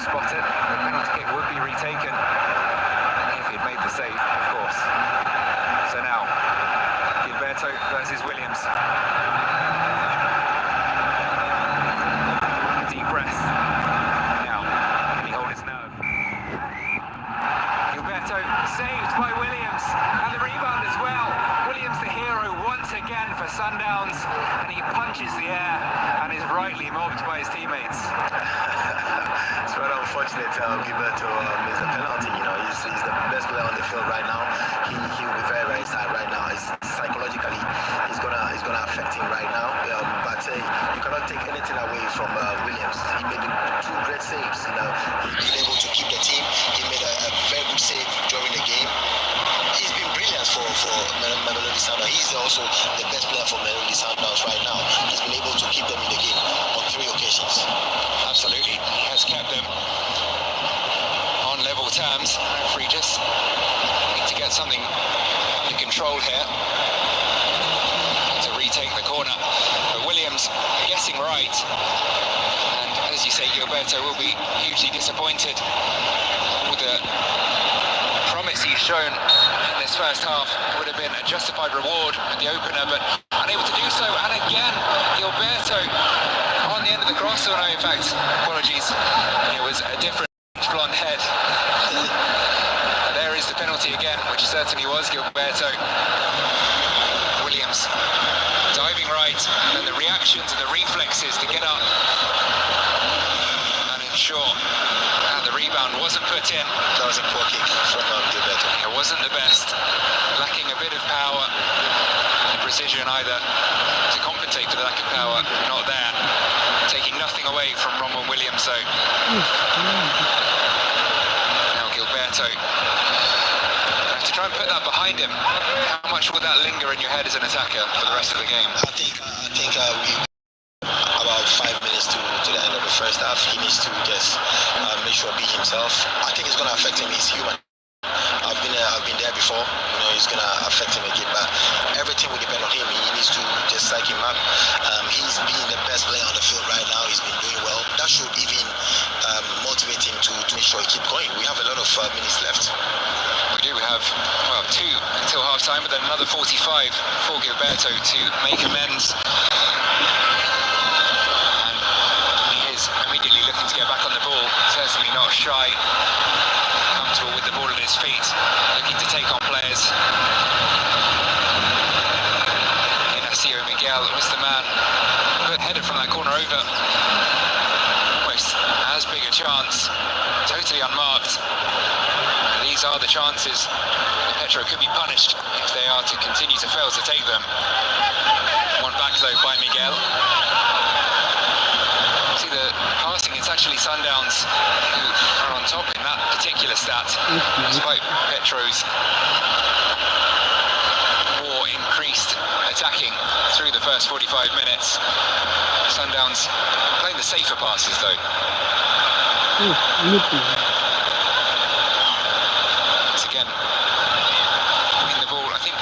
spot it. The penalty kick would be retaken if he'd made the save, of course. So now, Gilberto versus Williams. A deep breath. Now, can he hold his nerve? Gilberto saved by Williams, and the rebound as well. Williams the hero once again for Sundowns, and he punches the air and is rightly mobbed by his teammates. It's rather unfortunate Gilberto missed the penalty. You know, he's the best player on the field right now. He will be very, very sad right now. Psychologically, it's gonna affect him right now. But you cannot take anything away from Williams. He made two great saves. You know, he's been able to keep the team. He made a very good save during the game. He's been brilliant for Mamelodi Sundowns. He's also the best player for Mamelodi Sundowns right now. He's been able to keep them in the game on 3 occasions. Absolutely, he has kept them on level terms. Referee just need to get something under control here to retake the corner. But Williams guessing right, and as you say, Gilberto will be hugely disappointed. All the promise he's shown in this first half would have been a justified reward at the opener, but unable to do so. And again, Gilberto on the end of the cross. Oh no, in fact, apologies, it was a different blonde head. There is the penalty again, which certainly was Gilberto. Williams diving right, and the reactions and the reflexes to get up and ensure that the rebound wasn't put in. That was a poor kick from Gilberto. It wasn't the best, lacking a bit of power and precision either to compensate for the lack of power, not there. Taking nothing away from Ronwen Williams, so now Gilberto have to try and put that behind him. How much will that linger in your head as an attacker for the rest of the game? I think we about 5 minutes to the end of the first half. He needs to just make sure be himself. I think it's going to affect him. He's human. I've been there before. You know, it's gonna affect him again, but everything will depend on him. He needs to just psych him up. He's being the best player on the field right now. He's been doing well. That should even motivate him to make sure he keeps going. We have a lot of minutes left. We do. We have 2 until half time, but then another 45 for Gilberto to make amends. And he is immediately looking to get back on the ball. Certainly not shy. Comfortable with the ball at his feet, looking to take on players. Inacio Miguel was the man who headed from that corner over. Almost as big a chance, totally unmarked. And these are the chances that Petro could be punished if they are to continue to fail to take them. One back though by Miguel. See the passing, it's actually Sundowns who are on top in that particular stat, despite Petro's more increased attacking through the first 45 minutes. Sundowns playing the safer passes though. Once again, winning the ball. I think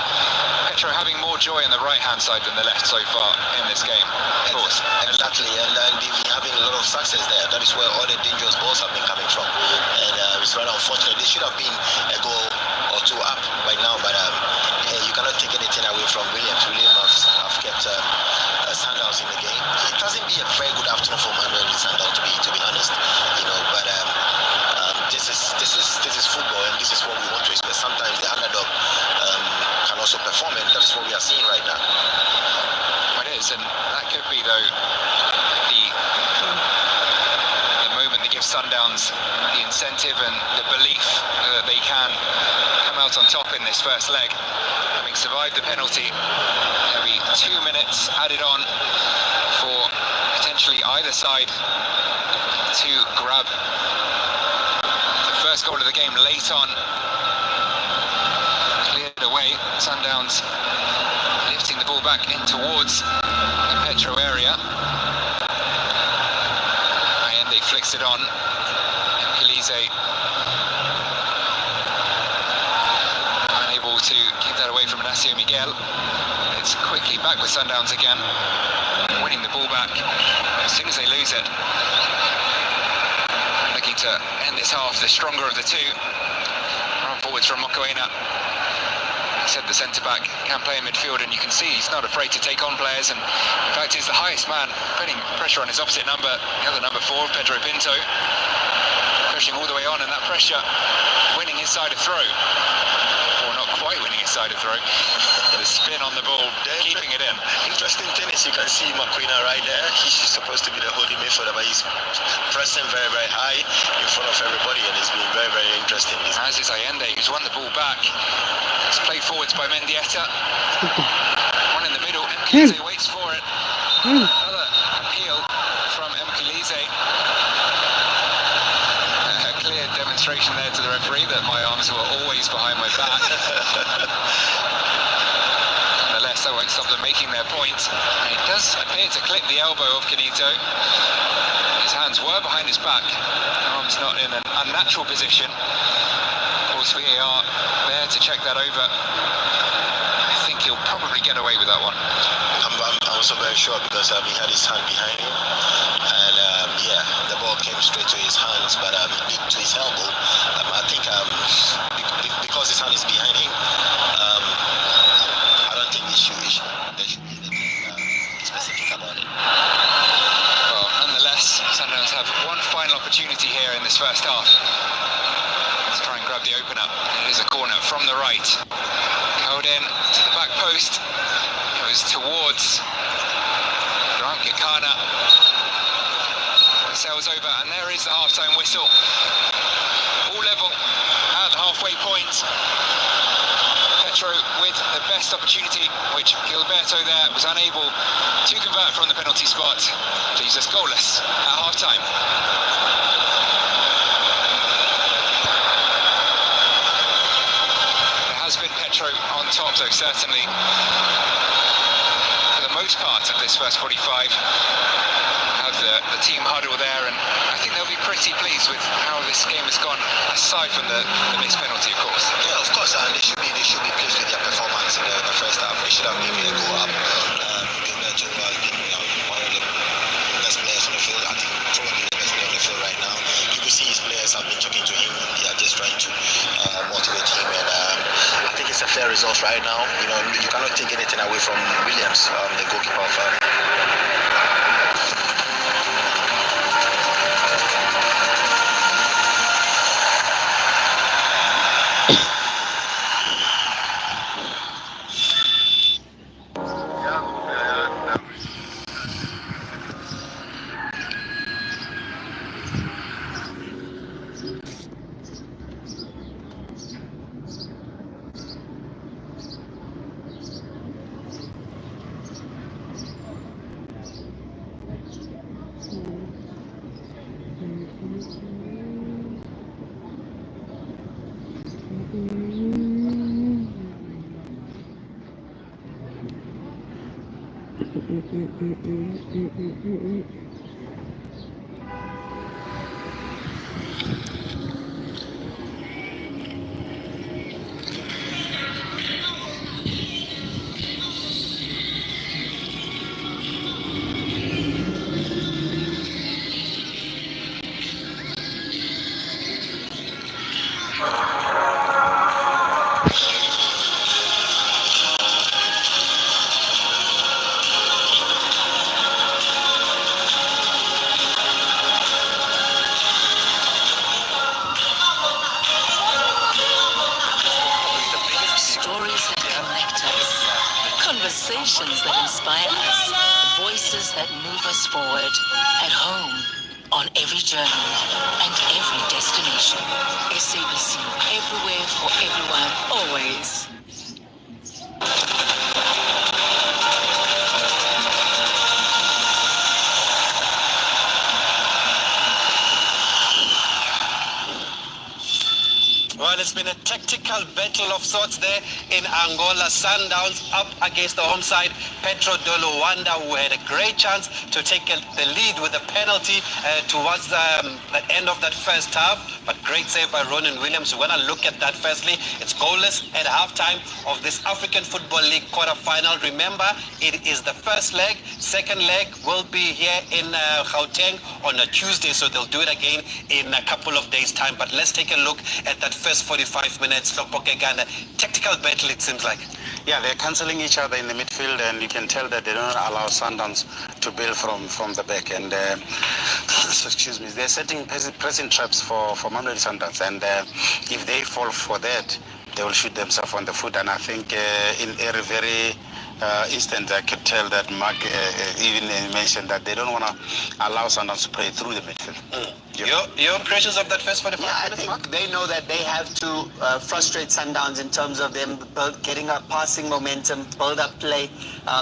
Petro having more joy on the right-hand side than the left so far in this game, of course. Exactly, and they've been having a lot of success there. That is where all the dangerous balls have been coming from. And it's rather unfortunate. They should have been a goal or 2 up by now, but you cannot take anything away from Williams. Williams have kept Sundowns in the game. It hasn't been a very good afternoon for Mamelodi Sundowns, to be honest. You know, but this is football, and this is what we want to expect. Sometimes the underdog can also perform, and that is what we are seeing right now. It is, and that could be though the moment that gives Sundowns the incentive and the belief that they can come out on top in this first leg. Having survived the penalty, there'll be 2 minutes added on for potentially either side to grab the first goal of the game late on. Cleared away, Sundowns lifting the ball back in towards the Petro area. And they flicks it on. Mkelize unable to keep that away from Inacio Miguel. It's quickly back with Sundowns again, winning the ball back as soon as they lose it. Looking to end this half, the stronger of the two. Run forwards from Mokoena. He said the centre-back can play in midfield, and you can see he's not afraid to take on players, and in fact is the highest man, putting pressure on his opposite number, the other number 4, Petro, pushing all the way on, and that pressure winning his side of throw, or not quite winning his side of throw, the spin on the ball, keeping it in. Interesting thing is you can see Mokoena right there. He's supposed to be the holding midfielder, but he's pressing very, very high in front of everybody, and it's been very, very interesting. As is Allende, who's won the ball back. It's played forwards by Mendieta. One in the middle, Mkhize waits for it. Another appeal from Mkhize. A clear demonstration there to the referee that my arms were always behind my back. Nonetheless, that won't stop them making their point. And it does appear to clip the elbow of Canito. His hands were behind his back. Arms not in an unnatural position. Of course, VAR there to check that over. I think he'll probably get away with that one. I'm also very sure because he had his hand behind him, and yeah, the ball came straight to his hands, but to his elbow. I think because his hand is behind him, I don't think they should be specific about it. Well, nonetheless, Sundowns have one final opportunity here in this first half. Let's try and grab the opener. It is a corner from the right. Held in to the back post. It was towards Grant Gikana. Sails over, and there is the half-time whistle. All level at the halfway point. Petro with the best opportunity, which Gilberto there was unable to convert from the penalty spot. Leaves us goalless at half-time. It has been Petro on top, though, certainly for the most part of this first 45. Have the team huddle there, and I think they'll be pretty pleased with how this game has gone, aside from the missed penalty, of course. Yeah, of course, and they should be pleased with their performance in the first half. They should have given a goal up. Gilberto has been one of the best players on the field. I think probably the best player on the field right now. You could see his players have been talking to him. They are just trying to motivate him, and I think it's a fair result right now. You know, you cannot take anything away from Williams, the goalkeeper of Conversations that inspire us, voices that move us forward, at home, on every journey, and every destination. SABC, everywhere for everyone, always. Well, it's been a tactical battle of sorts there in Angola. Sundowns up against the home side, Petro de Luanda, who had a great chance to take the lead with a penalty towards the end of that first half. But great save by Ronan Williams. We're going to look at that firstly. It's goalless at halftime of this African Football League quarter-final. Remember, it is the first leg. Second leg will be here in Gauteng on a Tuesday, so they'll do it again in a couple of days' time. But let's take a look at that first 45 minutes. Tactical battle, it seems like. Yeah, they're cancelling each other in the midfield, and you can tell that they don't allow Sundowns to build from the back. And excuse me, they're setting pressing traps for Mamelodi Sundowns, and if they fall for that, they will shoot themselves on the foot. And I think in a very instance, I could tell that Mark even mentioned that they don't want to allow Sundowns to play through the midfield. Your impressions of that first 45 I minutes, think Mark? they know that they have to frustrate Sundowns in terms of them getting up passing momentum, build up play.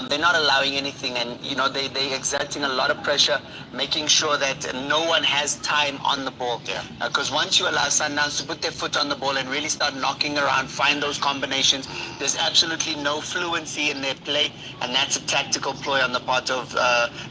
They're not allowing anything, and they're exerting a lot of pressure, making sure that no one has time on the ball. Because once you allow Sundowns to put their foot on the ball and really start knocking around, find those combinations, there's absolutely no fluency in their play, and that's a tactical ploy on the part of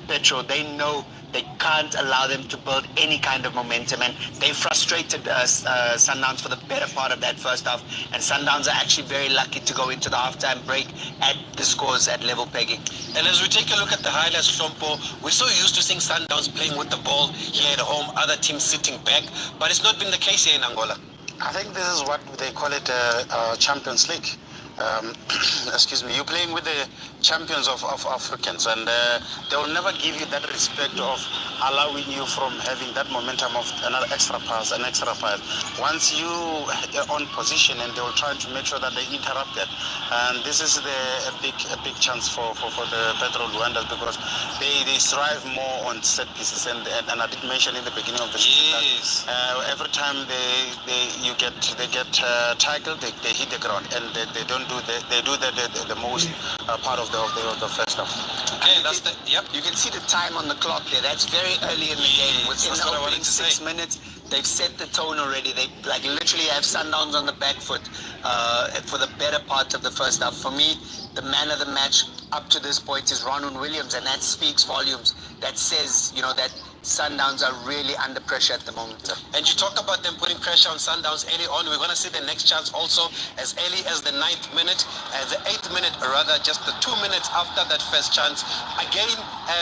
Petro. They know they can't allow them to build any kind of momentum, and they frustrated Sundowns for the better part of that first half, and Sundowns are actually very lucky to go into the halftime break at the scores at level pegging. And as we take a look at the highlights, Shompo, we're so used to seeing Sundowns playing with the ball here at home, other teams sitting back, but it's not been the case here in Angola. I think this is what they call it Champions League. Excuse me, you're playing with the champions of Africans, and they will never give you that respect of allowing you from having that momentum of another extra pass. Once you are on position, and they will try to make sure that they interrupt that. And this is a big chance for the Petro Luanda, because they strive more on set pieces, and I did mention in the beginning of the season that every time they get tackled, they hit the ground, and they don't do that. They do that the most part of the first half. Okay, that's the You can see the time on the clock there. That's very early in the game. Within That's the what I wanted opening to 6 say. minutes, they've set the tone already. They literally have Sundowns on the back foot for the better part of the first half. For me, the man of the match up to this point is Ronan Williams, and that speaks volumes. That says, that Sundowns are really under pressure at the moment. And you talk about them putting pressure on Sundowns early on. We're going to see the next chance also as early as the 9th minute, the 8th minute, rather, just the 2 minutes after that first chance. Again,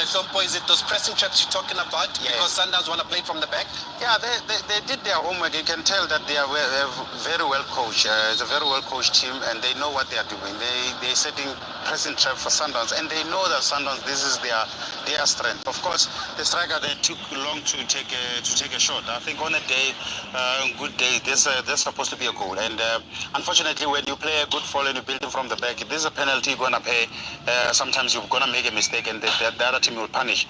Sompo, is it those pressing traps you're talking about? Because Sundowns want to play from the back? Yeah, they did their homework. You can tell that they are very well coached. It's a very well coached team, and they know what they are doing. They're setting pressing trap for Sundowns, and they know that Sundowns, this is their strength. Of course, the striker, they took long to take a shot. I think on a day, good day, there's supposed to be a goal. And unfortunately, when you play a good foul and you build it from the back, there's a penalty you're gonna pay. Sometimes you're gonna make a mistake, and the other team will punish.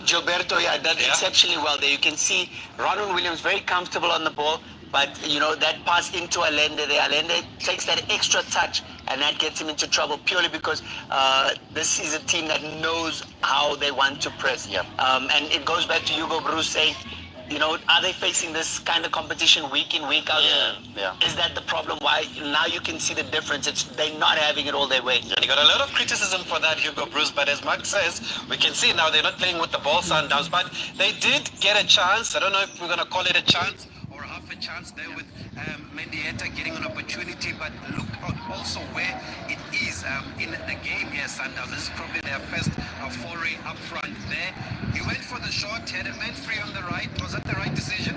Gilberto, done exceptionally well there. You can see Ronan Williams very comfortable on the ball, but that pass into Allende there, Allende takes that extra touch, and that gets him into trouble purely because this is a team that knows how they want to press. And it goes back to Hugo Bruce saying, are they facing this kind of competition week in, week out? Is that the problem? Why now you can see the difference? They're not having it all their way. You got a lot of criticism for that, Hugo Bruce, but as Mark says, we can see now they're not playing with the ball, Sundowns, but they did get a chance. I don't know if we're going to call it a chance or half a chance there with Mendieta getting an opportunity, but look at also where it is in the game here, Sundowns. This is probably their first foray up front there. He went for the shot, had a man free on the right. Was that the right decision?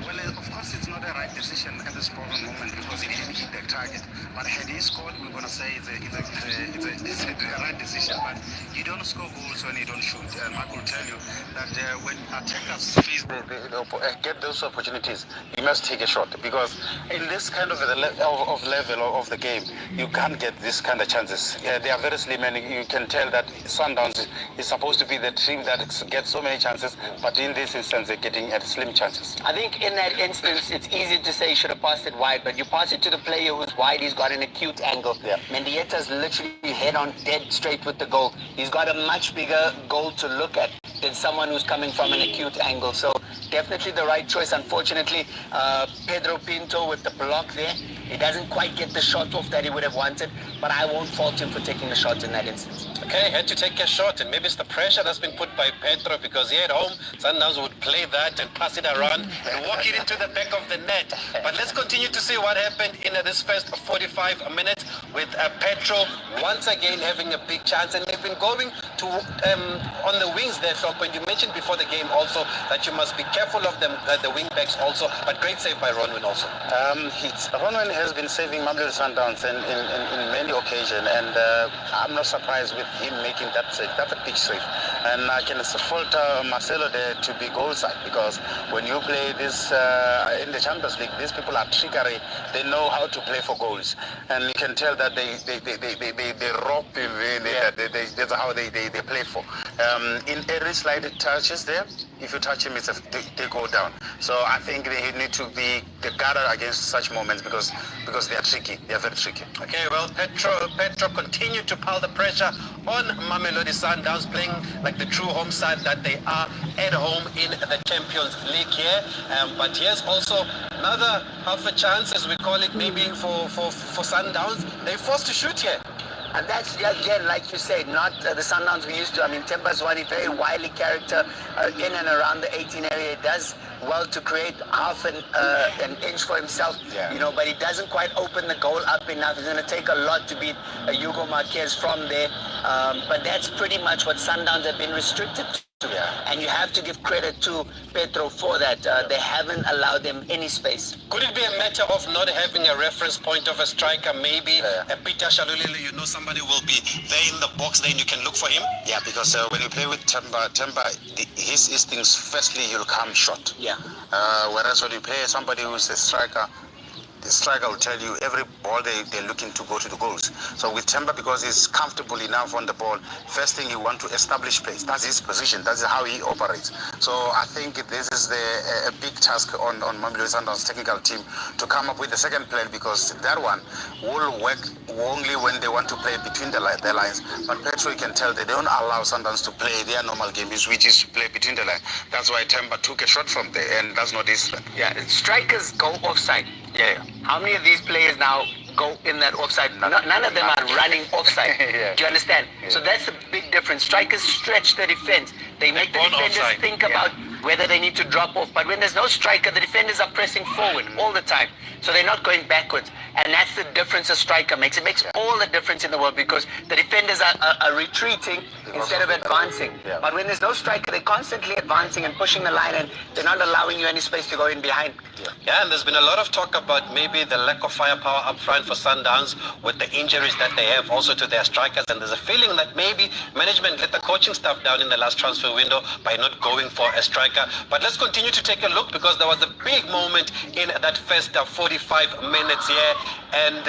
Well, of course, it's not the right decision at this present moment because he didn't hit the target. But had he scored, we're going to say it's a right decision. But you don't score goals when you don't shoot. Mark will tell you that when attackers get those opportunities, you must take a shot, because in this kind of level of the game, you can't get this kind of chances. They are very slim, and you can tell that Sundowns is supposed to be the team that gets so many chances, but in this instance, they're getting slim chances. I think in that instance, it's easy to say you should have passed it wide, but you pass it to the player who's wide, he's got an acute angle. Mendieta's literally head on dead straight with the goal. He's got a much bigger goal to look at. than someone who's coming from an acute angle. So definitely the right choice. Unfortunately, Pedro Pinto with the block there, he doesn't quite get the shot off that he would have wanted, but I won't fault him for taking the shot in that instance. Okay, had to take a shot, and maybe it's the pressure that's been put by Petro, because here at home, Sundowns would play that and pass it around and walk it into the back of the net. But let's continue to see what happened in this first 45 minutes with Petro once again having a big chance, and they've been going to on the wings there. So when you mentioned before the game also that you must be careful of them, the wing backs also, but great save by Ronwin also. Ronwin has been saving Mamelodi Sundowns in many occasions, and I'm not surprised with him making that save. That's a big save, and I can fault Marcelo there to be goal side, because when you play this in the Champions League, these people are trickery. They know how to play for goals, and you can tell that they rob him. That's how they play for. In every slide it touches there, if you touch him, they go down. So I think they need to be the guarder against such moments, because they are tricky. They are very tricky. Okay, well, Petro continued to pile the pressure on Mamelodi Sundowns, playing like the true home side that they are at home in the Champions League here. But here's also another half a chance, as we call it, maybe for Sundowns. They're forced to shoot here. And that's, again, like you said, not the Sundowns we used to. I mean, Temba's one, a very wily character in and around the 18 area. He does well to create half an inch for himself, you know, but he doesn't quite open the goal up enough. It's going to take a lot to beat Hugo Marquez from there. But that's pretty much what Sundowns have been restricted to. And you have to give credit to Petro for that. They haven't allowed them any space. Could it be a matter of not having a reference point of a striker? Maybe a Peter Shalulile, you know, somebody will be there in the box, then you can look for him? Yeah, because when you play with Temba, his instincts, firstly, he'll come short. Yeah. Whereas when you play somebody who's a striker, the striker will tell you every ball they're looking to go to the goals. So with Temba, because he's comfortable enough on the ball, first thing he wants to establish pace. That's his position. That's how he operates. So I think this is a big task on Mamelodi Sundowns' technical team to come up with the second plan, because that one will work only when they want to play between the lines. But Petro, you can tell they don't allow Sundowns to play their normal game, which is to play between the lines. That's why Temba took a shot from there, and that's not his strength. Yeah, strikers go offside. Yeah. How many of these players now go in that offside? None of them are running offside. Do you understand? So that's the big difference. Strikers stretch the defense. They make the defenders think about whether they need to drop off. But when there's no striker, the defenders are pressing forward all the time. So they're not going backwards. And that's the difference a striker makes. It makes all the difference in the world, because the defenders are retreating instead of advancing. But when there's no striker, they're constantly advancing and pushing the line, and they're not allowing you any space to go in behind. Yeah, and there's been a lot of talk about maybe the lack of firepower up front for Sundowns with the injuries that they have also to their strikers. And there's a feeling that maybe management let the coaching staff down in the last transfer window by not going for a striker. But let's continue to take a look, because there was a big moment in that first 45 minutes here. And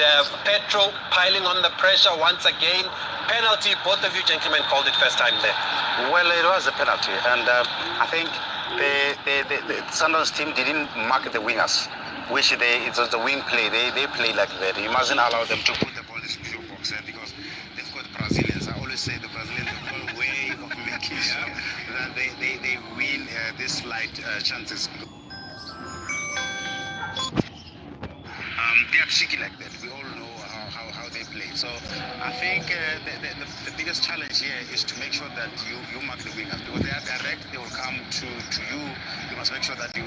Petro piling on the pressure once again. Penalty, both of you gentlemen called it first time there. Well, it was a penalty, and I think the Sundowns team didn't mark the wingers, which it was the wing play. They play like that. You mustn't allow them to Put the ball in the box because they've got Brazilians. I always say the Brazilians have got a way of making sure that they win these slight chances. They are tricky like that. We all know how they play. So I think the biggest challenge here is to make sure that you mark the wingers, because they are direct. They will come to you. You must make sure that you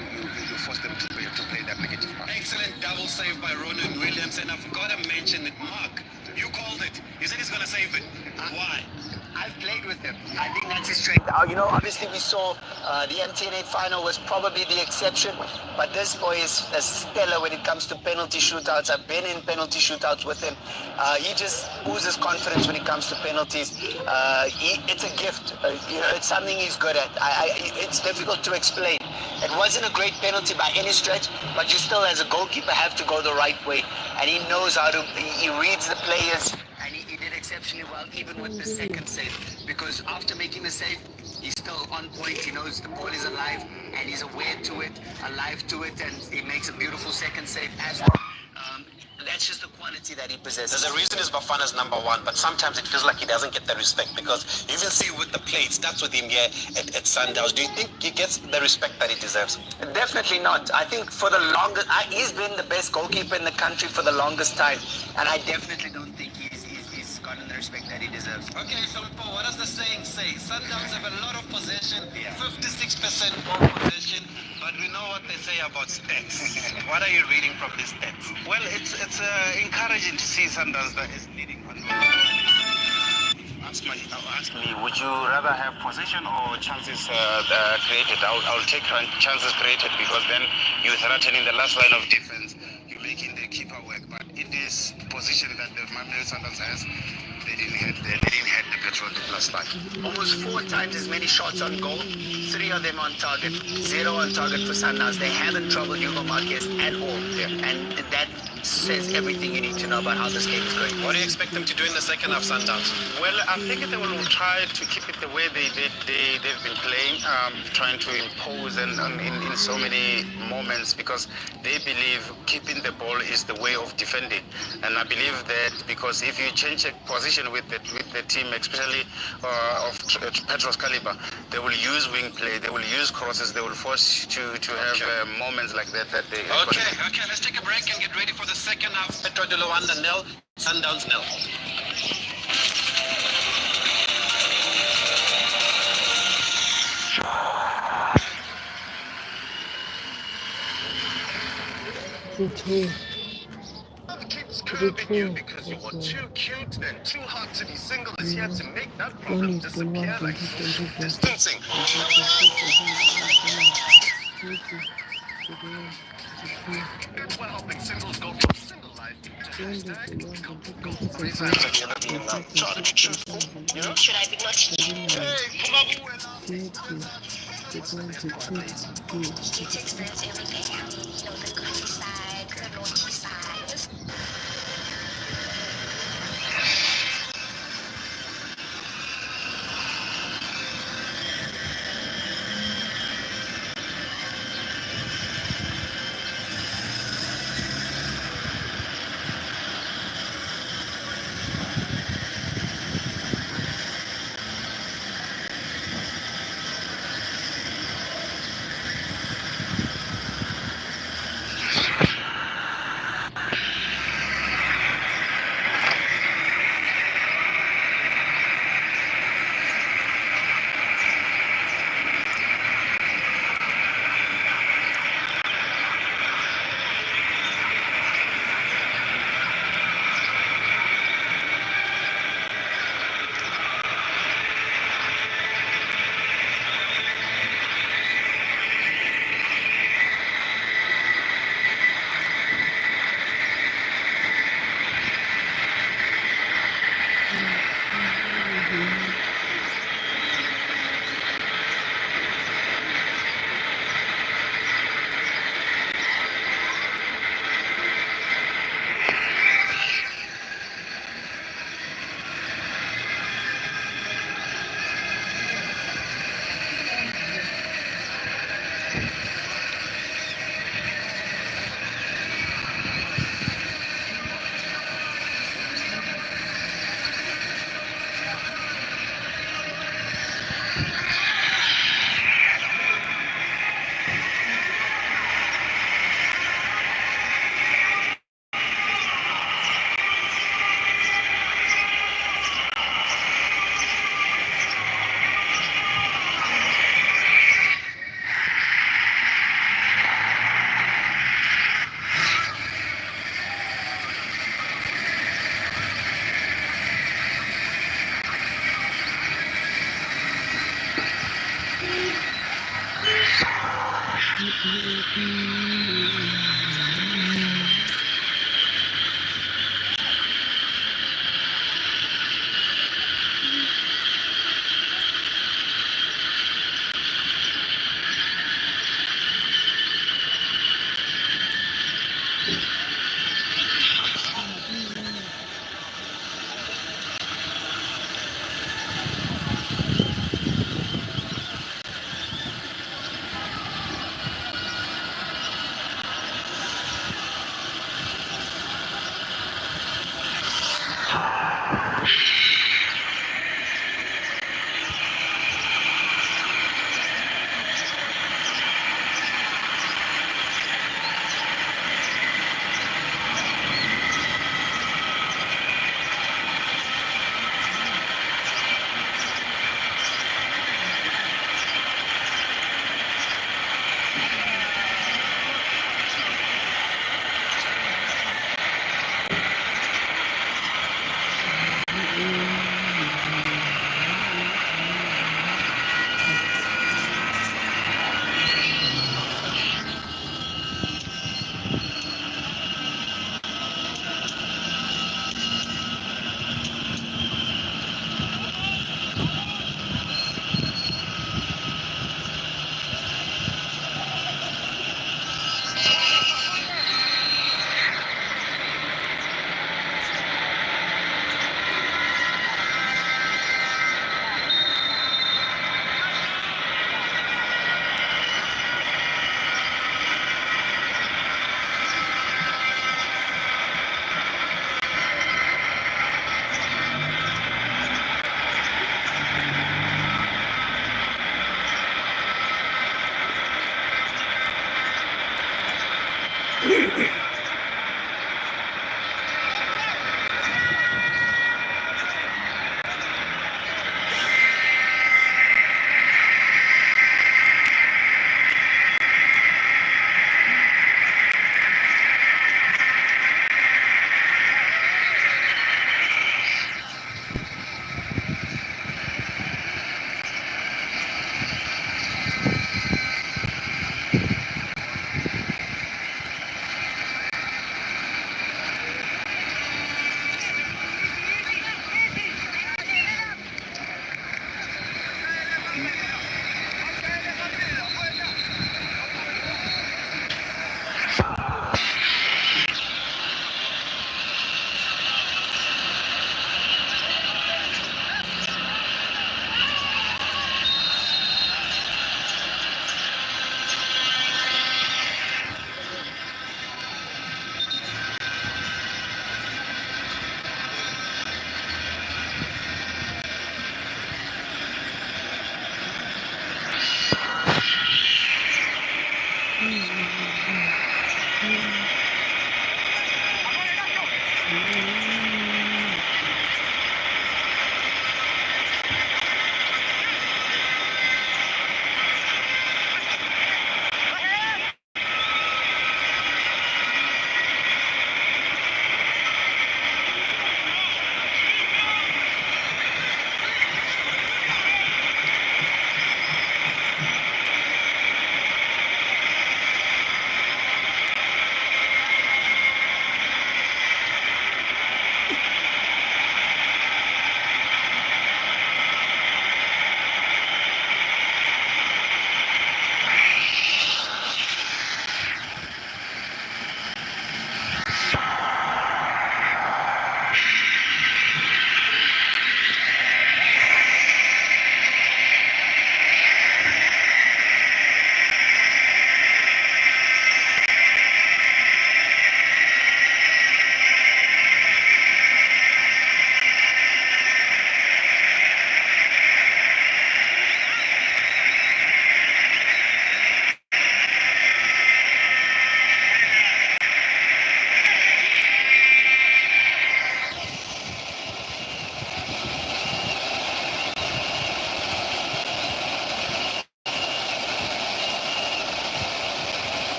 force them to play that negative part. Excellent double save by Ronan Williams, and I've got to mention it. Mark, you called it. You said he's going to save it. Why? I've played with him. I think that's his strength. You know, obviously we saw the MTN8 final was probably the exception, but this boy is a stellar when it comes to penalty shootouts. I've been in penalty shootouts with him. He just oozes confidence when it comes to penalties. It's a gift. You know, it's something he's good at. It's difficult to explain. It wasn't a great penalty by any stretch, but you still, as a goalkeeper, have to go the right way. And he knows how to. He reads the players. And he did exceptionally well, even with the second save, because after making the save, he's still on point. He knows the ball is alive, and he's aware to it, alive to it, and he makes a beautiful second save as well. That's just the quality. quality that he possesses. There's a reason is Bafana's number one, but sometimes it feels like he doesn't get the respect because you even see with the play, it starts with him here at Sundowns. Do you think he gets the respect that he deserves? Definitely not. I think for the longest, he's been the best goalkeeper in the country for the longest time, and I definitely don't think he's gotten the respect that he deserves. Okay, so Paul, what does the saying say? Sundowns have a lot of possession, 56% ball possession, but we know what they say about stats. What are you reading from these stats? Well, it's encouraging to see Sundowns that is leading on. Ask me, would you rather have possession or chances created? I'll take chances created because then you're threatening the last line of defense. You're making the keeper work. But in this position that the Mamelodi Sundowns has, they didn't hit the Petro last time. Almost 4 times as many shots on goal, 3 of them on target, 0 on target for Sundowns. They haven't troubled Hugo Marquez at all, and that says everything you need to know about how this game is going. What do you expect them to do in the second half, Sundowns? Well, I think they will try to keep it the way they've been playing, trying to impose and in so many moments because they believe keeping the ball is the way of defending. And I believe that because if you change a position with the team, especially of Petro's caliber, they will use wing play, they will use crosses, they will force you to have moments like that they. Okay, let's take a break and get ready for the second half. Petro de Luanda 0, Sundowns 0. Keeps curving you because you were too cute and too hot to be single as he had to make that problem disappear like distancing. It's why helping singles go from single life to hashtag go. Try to be truthful, you know? Should I be naughty? Hey, You to experience everything. You know, the goofy side, the naughty side.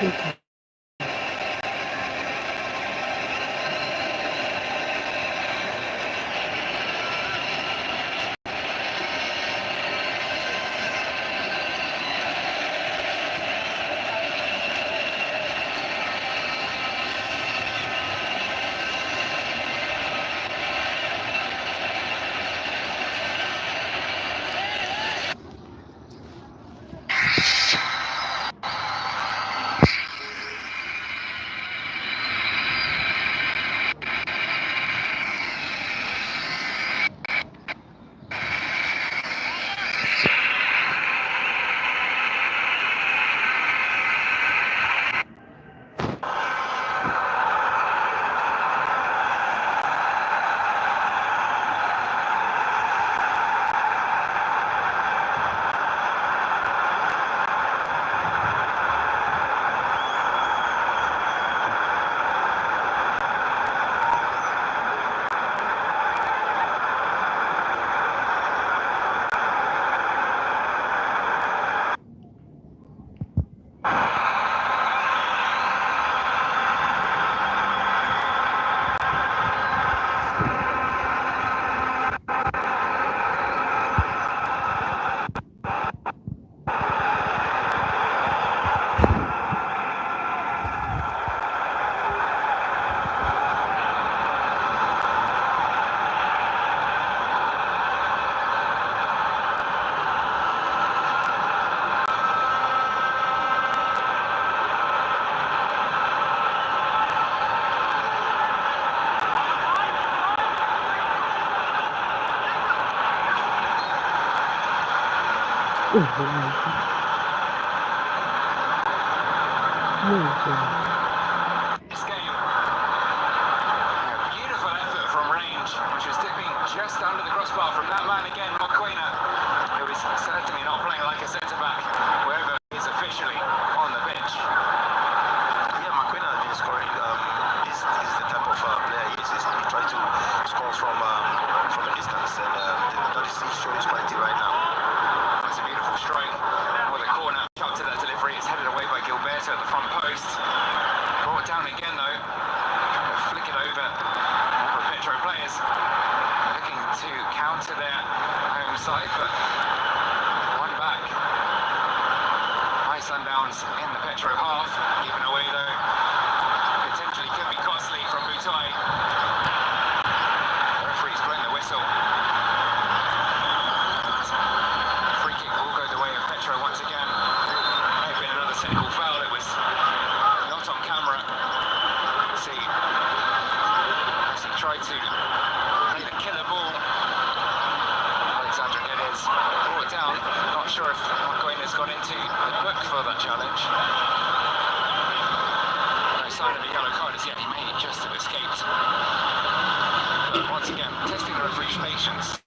Okay. This game, a beautiful effort from range, which was dipping just under the crossbar from that man again, Mokoena, who is certainly not playing like a centre-back, wherever he is officially on the pitch. Yeah, Makwena has been scoring. This is the type of player he is. He tries to score from a distance, and that is he's showing his quality right now. That's a beautiful strike. With a corner up to that delivery, it's headed away by Gilberto at the front post. Brought down again though. Flick it over. The Petro players looking to counter their home side, but one back. High Sundowns in the Petro half. Given away though. Potentially could be costly from Butai. The referee's blowing the whistle. Free kick will go the way of Petro once again. May have been another technical foul. It was not on camera. See, as he tried to play the killer ball, Alexandra Guedes brought down. Not sure if Mokoena's gone into the book for that challenge. No sign of a yellow card as yet. He may just have escaped. But once again, testing the referee's patience.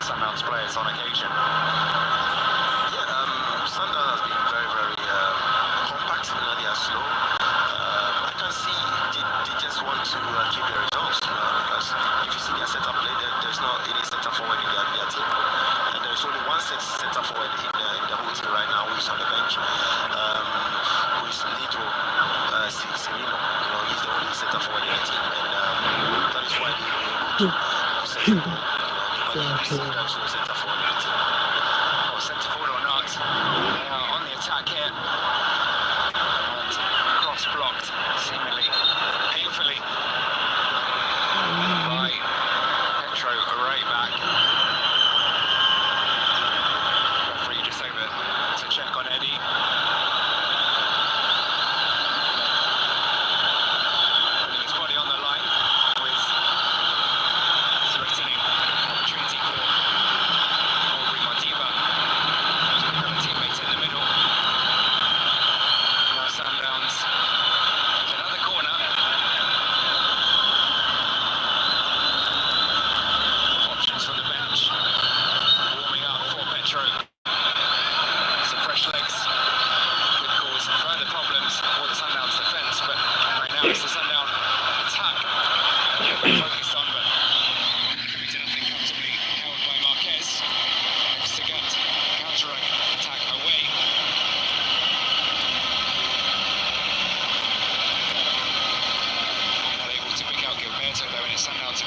Sundowns players on occasion. Yeah, Sundown has been very, very compact. They are slow. I can see they just want to keep the results, because if you see their setup play, there's not any centre forward in their team, and there's only one centre forward in the whole team right now, who is on the bench, who is Petro. Serino. He's the only centre forward in the team, and that is why they were able to set the goal. Centre forward in the team. Or centre forward or not, they are on the attack here. And cross blocked, seemingly painfully, by Petro right back. Referee just over to check on Eddie. Putting his body on the line with threatening opportunity for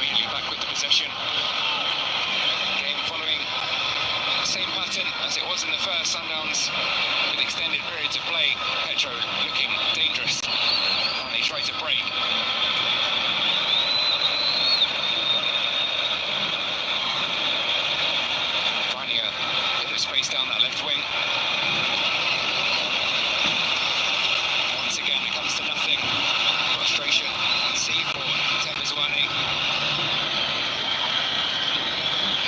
immediately back with the possession. Game following the same pattern as it was in the first. Sundowns with extended periods of play. Petro looking dangerous. And they try to break. Finding a bit of space down that left wing. Once again it comes to nothing. Frustration. C for Tembezwane.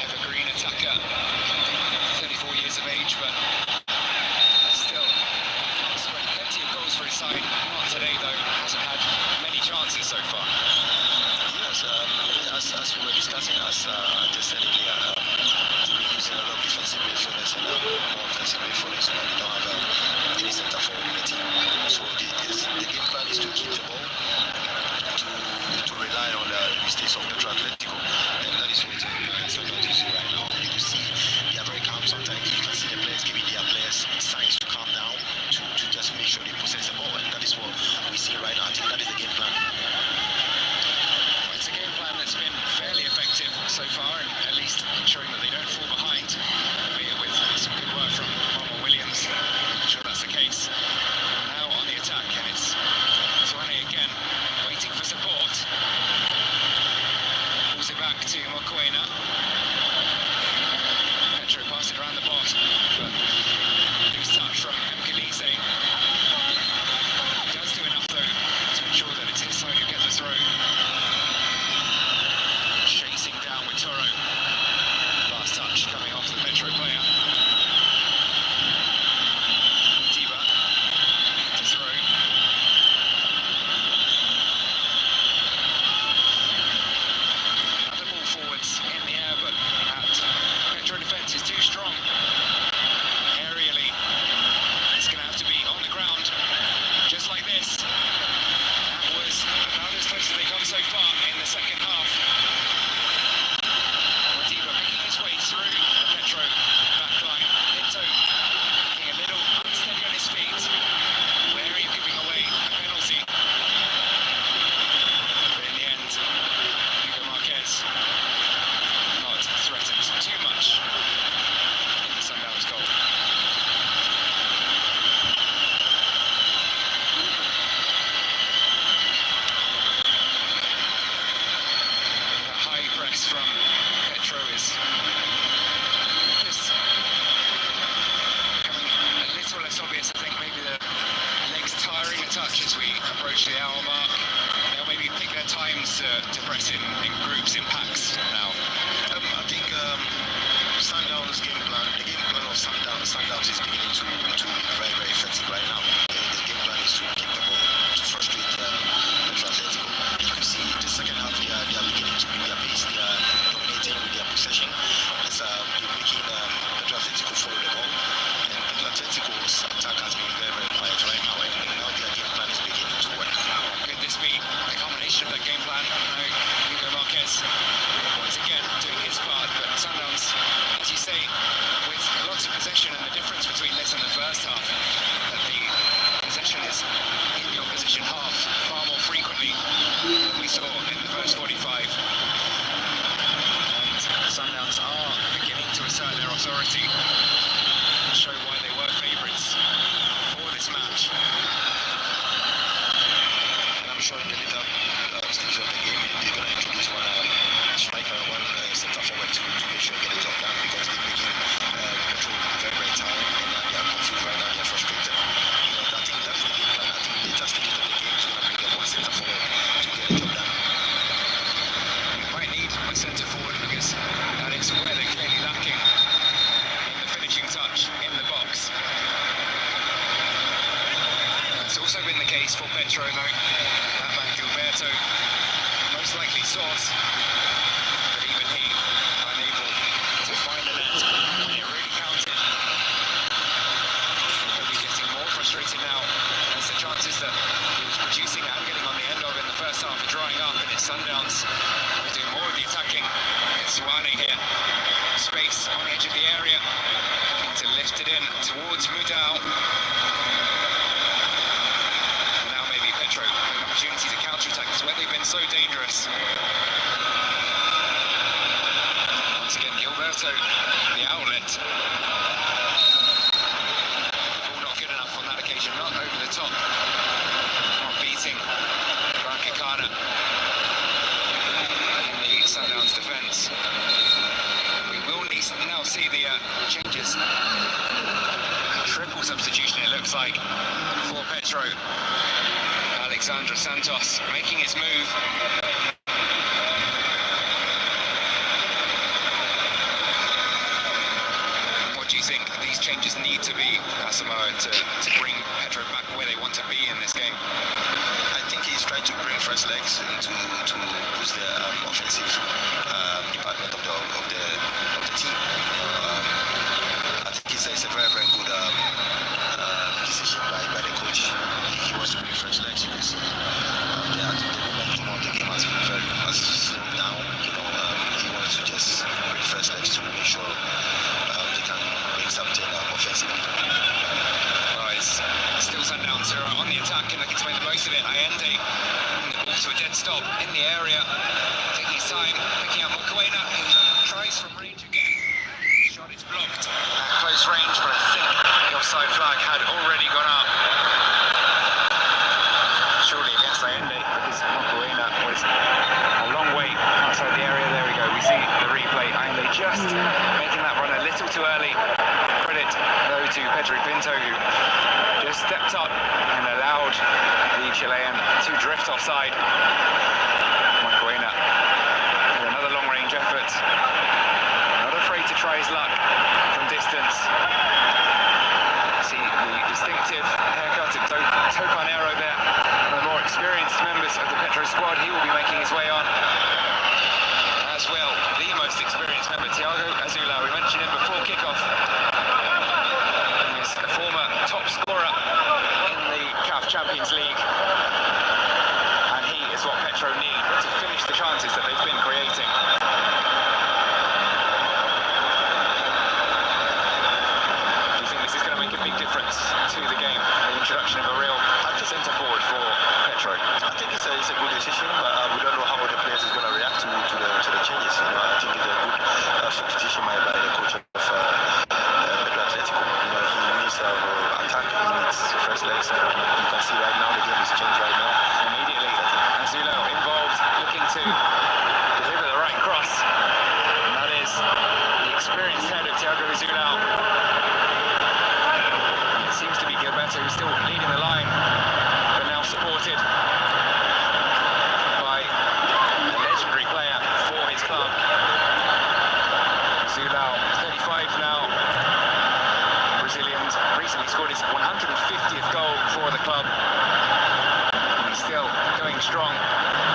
Evergreen attacker. 34 years of age, but still scored plenty of goals for his side. Not today though. Hasn't had many chances so far. Yes, as we were discussing, as I just said earlier, we're using a lot of defensive midfielders and more offensive midfielders when we don't have any centre forward in the team. So the game plan is to keep the ball, to rely on the mistakes of Petro Atletico, and that is what Sundowns is right now. You can see they are very calm sometimes. You can see the players giving their players signs to calm down, to just make sure they possess the ball, and that is what we see right now. I think that is the game plan. It's a game plan that's been fairly effective so far, and at least ensuring that they don't fall behind, albeit with some good work from Williams. I'm sure that's the case. Now on the attack, and it's Swane again, waiting for support. Pulls it back to Mokoena. Petro passed it around the box, but loose touch from Mkanize. Does do enough though to ensure that it's his side who get the throw. Chasing down with Toro. Last touch coming off the Petro player. Mutiba to throw. Another ball forwards in the air, but that Petro defence is too strong. Aerially, it's going to have to be on the ground, just like this. That was about as close as they come so far in the second half. Mutiba making his way through the Petro backline. Pinto looking a little unsteady on his feet. Wary of giving away a penalty. But in the end, Hugo Marquez not threatened too much in the Sundowns goal. The high press from Petro is just becoming a little less obvious. I think maybe the legs tiring a touch as we approach the hour mark. They'll maybe pick their times to press in groups, in packs now. I think Sundowns game plan, the game plan of Sundowns is beginning to be very, very effective right now. The game plan is to keep the ball, to frustrate Petro Atletico. You can see the second half they are beginning to build their pace. They are dominating with their possession. It's making Petro Atletico follow the ball. And Petro Atletico's attack has been very, very quiet right now. And now their game plan is beginning to work. Could this be the culmination of that game plan? Hugo Marquez once again doing his part, but Sundowns, as you say, with lots of possession, and the difference between this and the first half, that the possession is in the opposition half far more frequently than we saw in the first 45. And Sundowns are beginning to assert their authority and show why they were favourites for this match. And I'm sure in the later stage of the game, they're going to introduce one striker, one centre forward to make sure they get the job done, because they're making Petro very, very tired, and they are confused right now, they're frustrated. I think that's the game plan. I think the later stages of the game is going to bring up one centre forward to get the job done. You might need a centre forward, because that is where they're clearly lacking in the finishing touch in the box. It's also been the case for Petro though. That man Gilberto most likely source, but even he unable to find the net when it really counted. He'll be getting more frustrated now as the chances that he was producing and getting on the end of in the first half are drying up, and it's Sundowns who's doing more of the attacking. It's Swane here, space on the edge of the area, looking to lift it in towards Mudau. Now maybe Petro with an opportunity to counter-attack. It's where they've been so dangerous. Gilberto, the outlet. Ball not good enough on that occasion, not over the top. Not beating Rankikana in the Sundowns defence. We will now see the changes. Triple substitution, it looks like, for Petro. Alexandre Santos making his move. What do you think these changes need to be, Samoa, to bring Petro back where they want to be in this game? I think he's trying to bring fresh legs to boost the offensive department of the team. I think it's a very, very good decision by the coach. He wants to bring fresh legs. Because the momentum of the game has slowed down. He wants to just bring fresh legs to make sure they can bring something offensively. It's still Sundowns who are on the attack and looking to make the most of it. Allende, the ball to a dead stop in the area, taking his time, picking up Mokoena, who tries from range again. Shot is blocked at close range, but I think the offside flag had already gone up. Surely against Allende, because Mokoena was a long way outside the area. There we go, we see the replay. Allende just making that run a little too early. Credit though to Petro Pinto, who just stepped up and allowed the Chilean to drift offside. Mokoena with another long-range effort, not afraid to try his luck from distance. See the distinctive haircut of Topanero there, one of the more experienced members of the Petro squad. He will be making his way on as well. The most experienced member, Thiago Azula, we mentioned him before kickoff. He's a former top scorer in the CAF Champions League, and he is what Petro need to finish the chances that they've been creating. Do you think this is going to make a big difference to the game, the introduction of a real centre forward for Petro? I think it's a good decision, but we don't know how the players is going to react to the changes. I think it's a good substitution by the coach of Petro Atletico. He needs attack, he needs fresh legs. You can see right now the game is changed right now. Immediately, Azula involved, looking to deliver the right cross, and that is the experienced head of Thiago Azula. It seems to be Gilberto who's still leading the line, but now supported by a legendary player for his club. Azula, 35 now. Brazilians recently scored his 150th goal for the club. He's still going strong,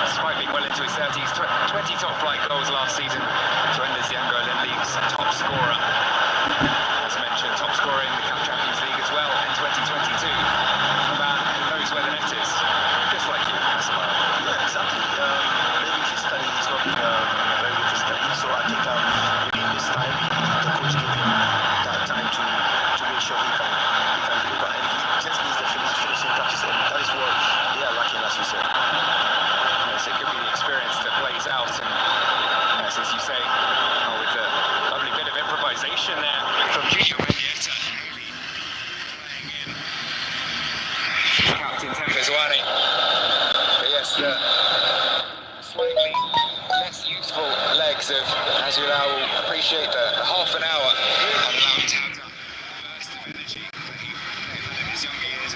despite being well into his 30s. 20 top-flight goals last season to end as the Angolan League's top scorer. As mentioned, top scorer in the CAF Champions League as well in 2022. A man who knows where the net is, just like you, Samoa. Yeah, exactly. Maybe physically he's not being very good physically, so I think within this time the coach gave him that time to make sure he can deliver, and he just needs the finishing touches, and that is what they are lacking, as you said. Yes, it could be the experience that plays out, and yes, as you say, with a lovely bit of improvisation there from Gio Mendieta, playing in Captain Tempezwane. But yes, the slightly less useful legs of Azula will appreciate the half an hour and allow him to have that burst of energy that he had in his younger years.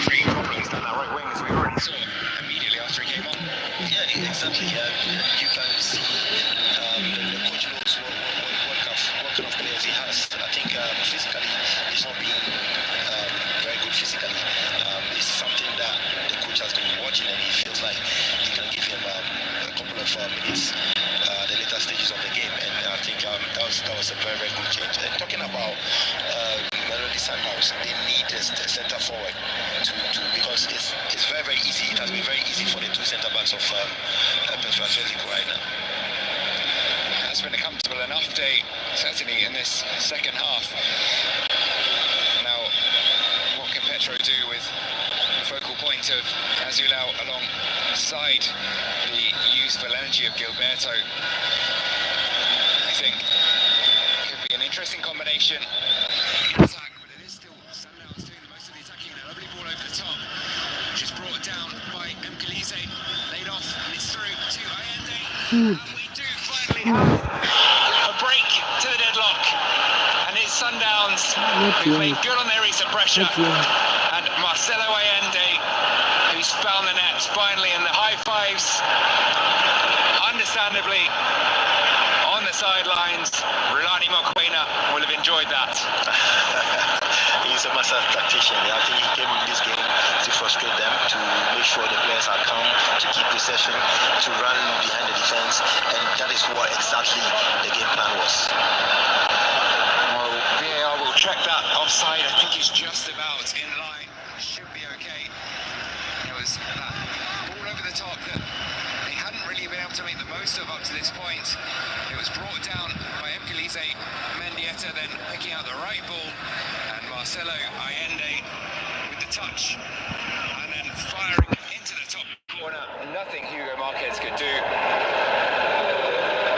Three problems down that right wing, as we already saw immediately after he came on. Yeah, exactly. You can see the coach knows what kind of players he has. I think physically he's not being very good physically. It's something that the coach has been watching, and he feels like he can give him a couple of minutes the later stages of the game, and I think that was a very, very good change. And talking about Mamelodi Sundowns, they need a centre forward because it's very, very easy. It has been very easy for the two centre backs of Petro Atletico right now. It's been a comfortable enough day, certainly in this second half. Now, what can Petro do with the focal point of Azula alongside the useful energy of Gilberto? think. Could be an interesting combination. Attack, but it is still Sundowns doing the most of the attacking. A lovely ball over the top, which is brought down by Mkelize. Laid off, and it's through to Ayende. And we do finally have a break to the deadlock. And it's Sundowns who've made good on their recent pressure. And Marcelo Ayende, who's found the net finally, and the high fives, understandably, on the sidelines. Rulani Mokoena will have enjoyed that. He's a master tactician. I think he came in this game to frustrate them, to make sure the players are calm, to keep possession, to run behind the defense, and that is what exactly the game plan was. Well, VAR will check that offside. I think it's just about in line. Should be okay. It was that ball over the top that they hadn't really been able to make the most of up to this point. It was brought down by Mkelize Mendieta, then picking out the right ball, and Marcelo Ayende with the touch, and then firing into the top corner. Nothing Hugo Marquez could do.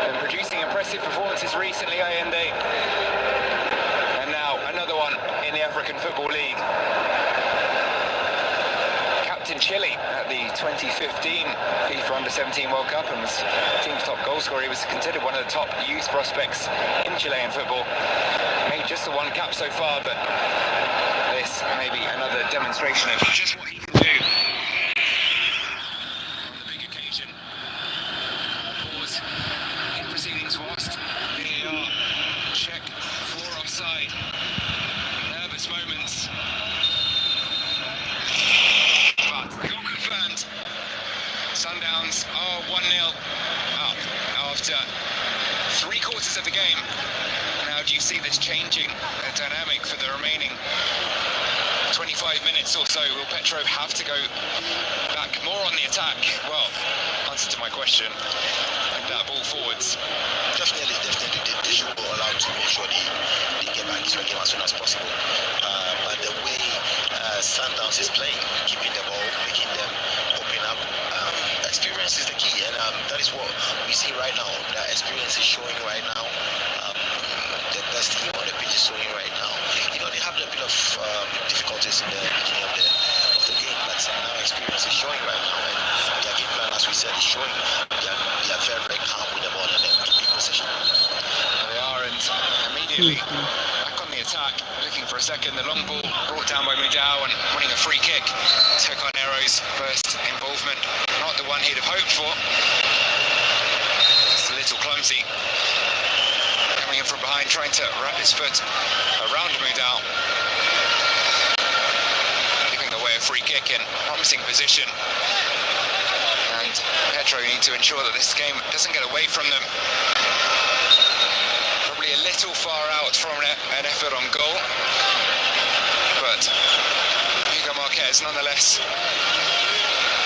Been producing impressive performances recently, Ayende, and now another one in the African Football League. Captain Chile at the 2015 FIFA Under-17 World Cup and was the team's top goal scorer. He was considered one of the top youth prospects in Chilean football. Made just the one cap so far, but this may be another demonstration of just what he can do on the big occasion. Pause in proceedings whilst VAR check for offside. Nervous moments. But the goal confirmed. Sundowns are 1-0 up after 3/4 of the game. Now do you see this changing the dynamic for the remaining 25 minutes or so? Will Petro have to go back more on the attack? Well, answer to my question, move that ball forwards. Definitely, they should go all out to make sure they get back into the game as soon as possible. But the way Sundowns is playing, keeping the ball, making them open up, experience is the key, and that is what we see right now. The experience is showing right now. The best team on the pitch is showing right now. You know, they have a bit of difficulties in the beginning of the game, but now experience is showing right now, and their game plan, as we said, is showing. They are very, very calm with the ball and then keeping possession. They are, and immediately back on the attack, looking for a second. The long ball brought down by Mudau and winning a free kick. Took on Arrow's first involvement, not the one he'd have hoped for. It's a little clumsy. Coming in from behind, trying to wrap his foot around Mudau. Giving away a free kick in promising position. And Petro need to ensure that this game doesn't get away from them. Probably a little far out from an effort on goal, but Hugo Marquez nonetheless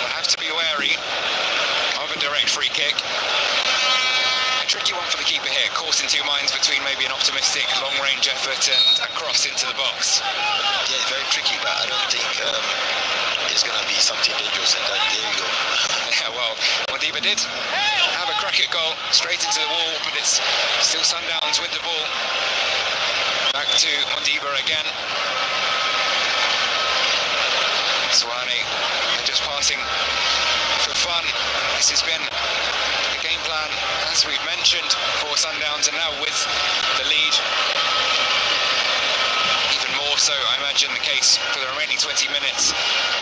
will have to be wary of a direct free kick. A tricky one for the keeper here, caught in two minds between maybe an optimistic long-range effort and a cross into the box. Yeah, it's very tricky, but I don't think it's going to be something dangerous in that. There you go. Yeah, well, Modiba did have a crack at goal, straight into the wall, but it's still Sundowns with the ball. Back to Modiba again. Swane just passing for fun. This has been the game plan, as we've mentioned, for Sundowns, and now with the lead. Even more so, I imagine, the case for the remaining 20 minutes.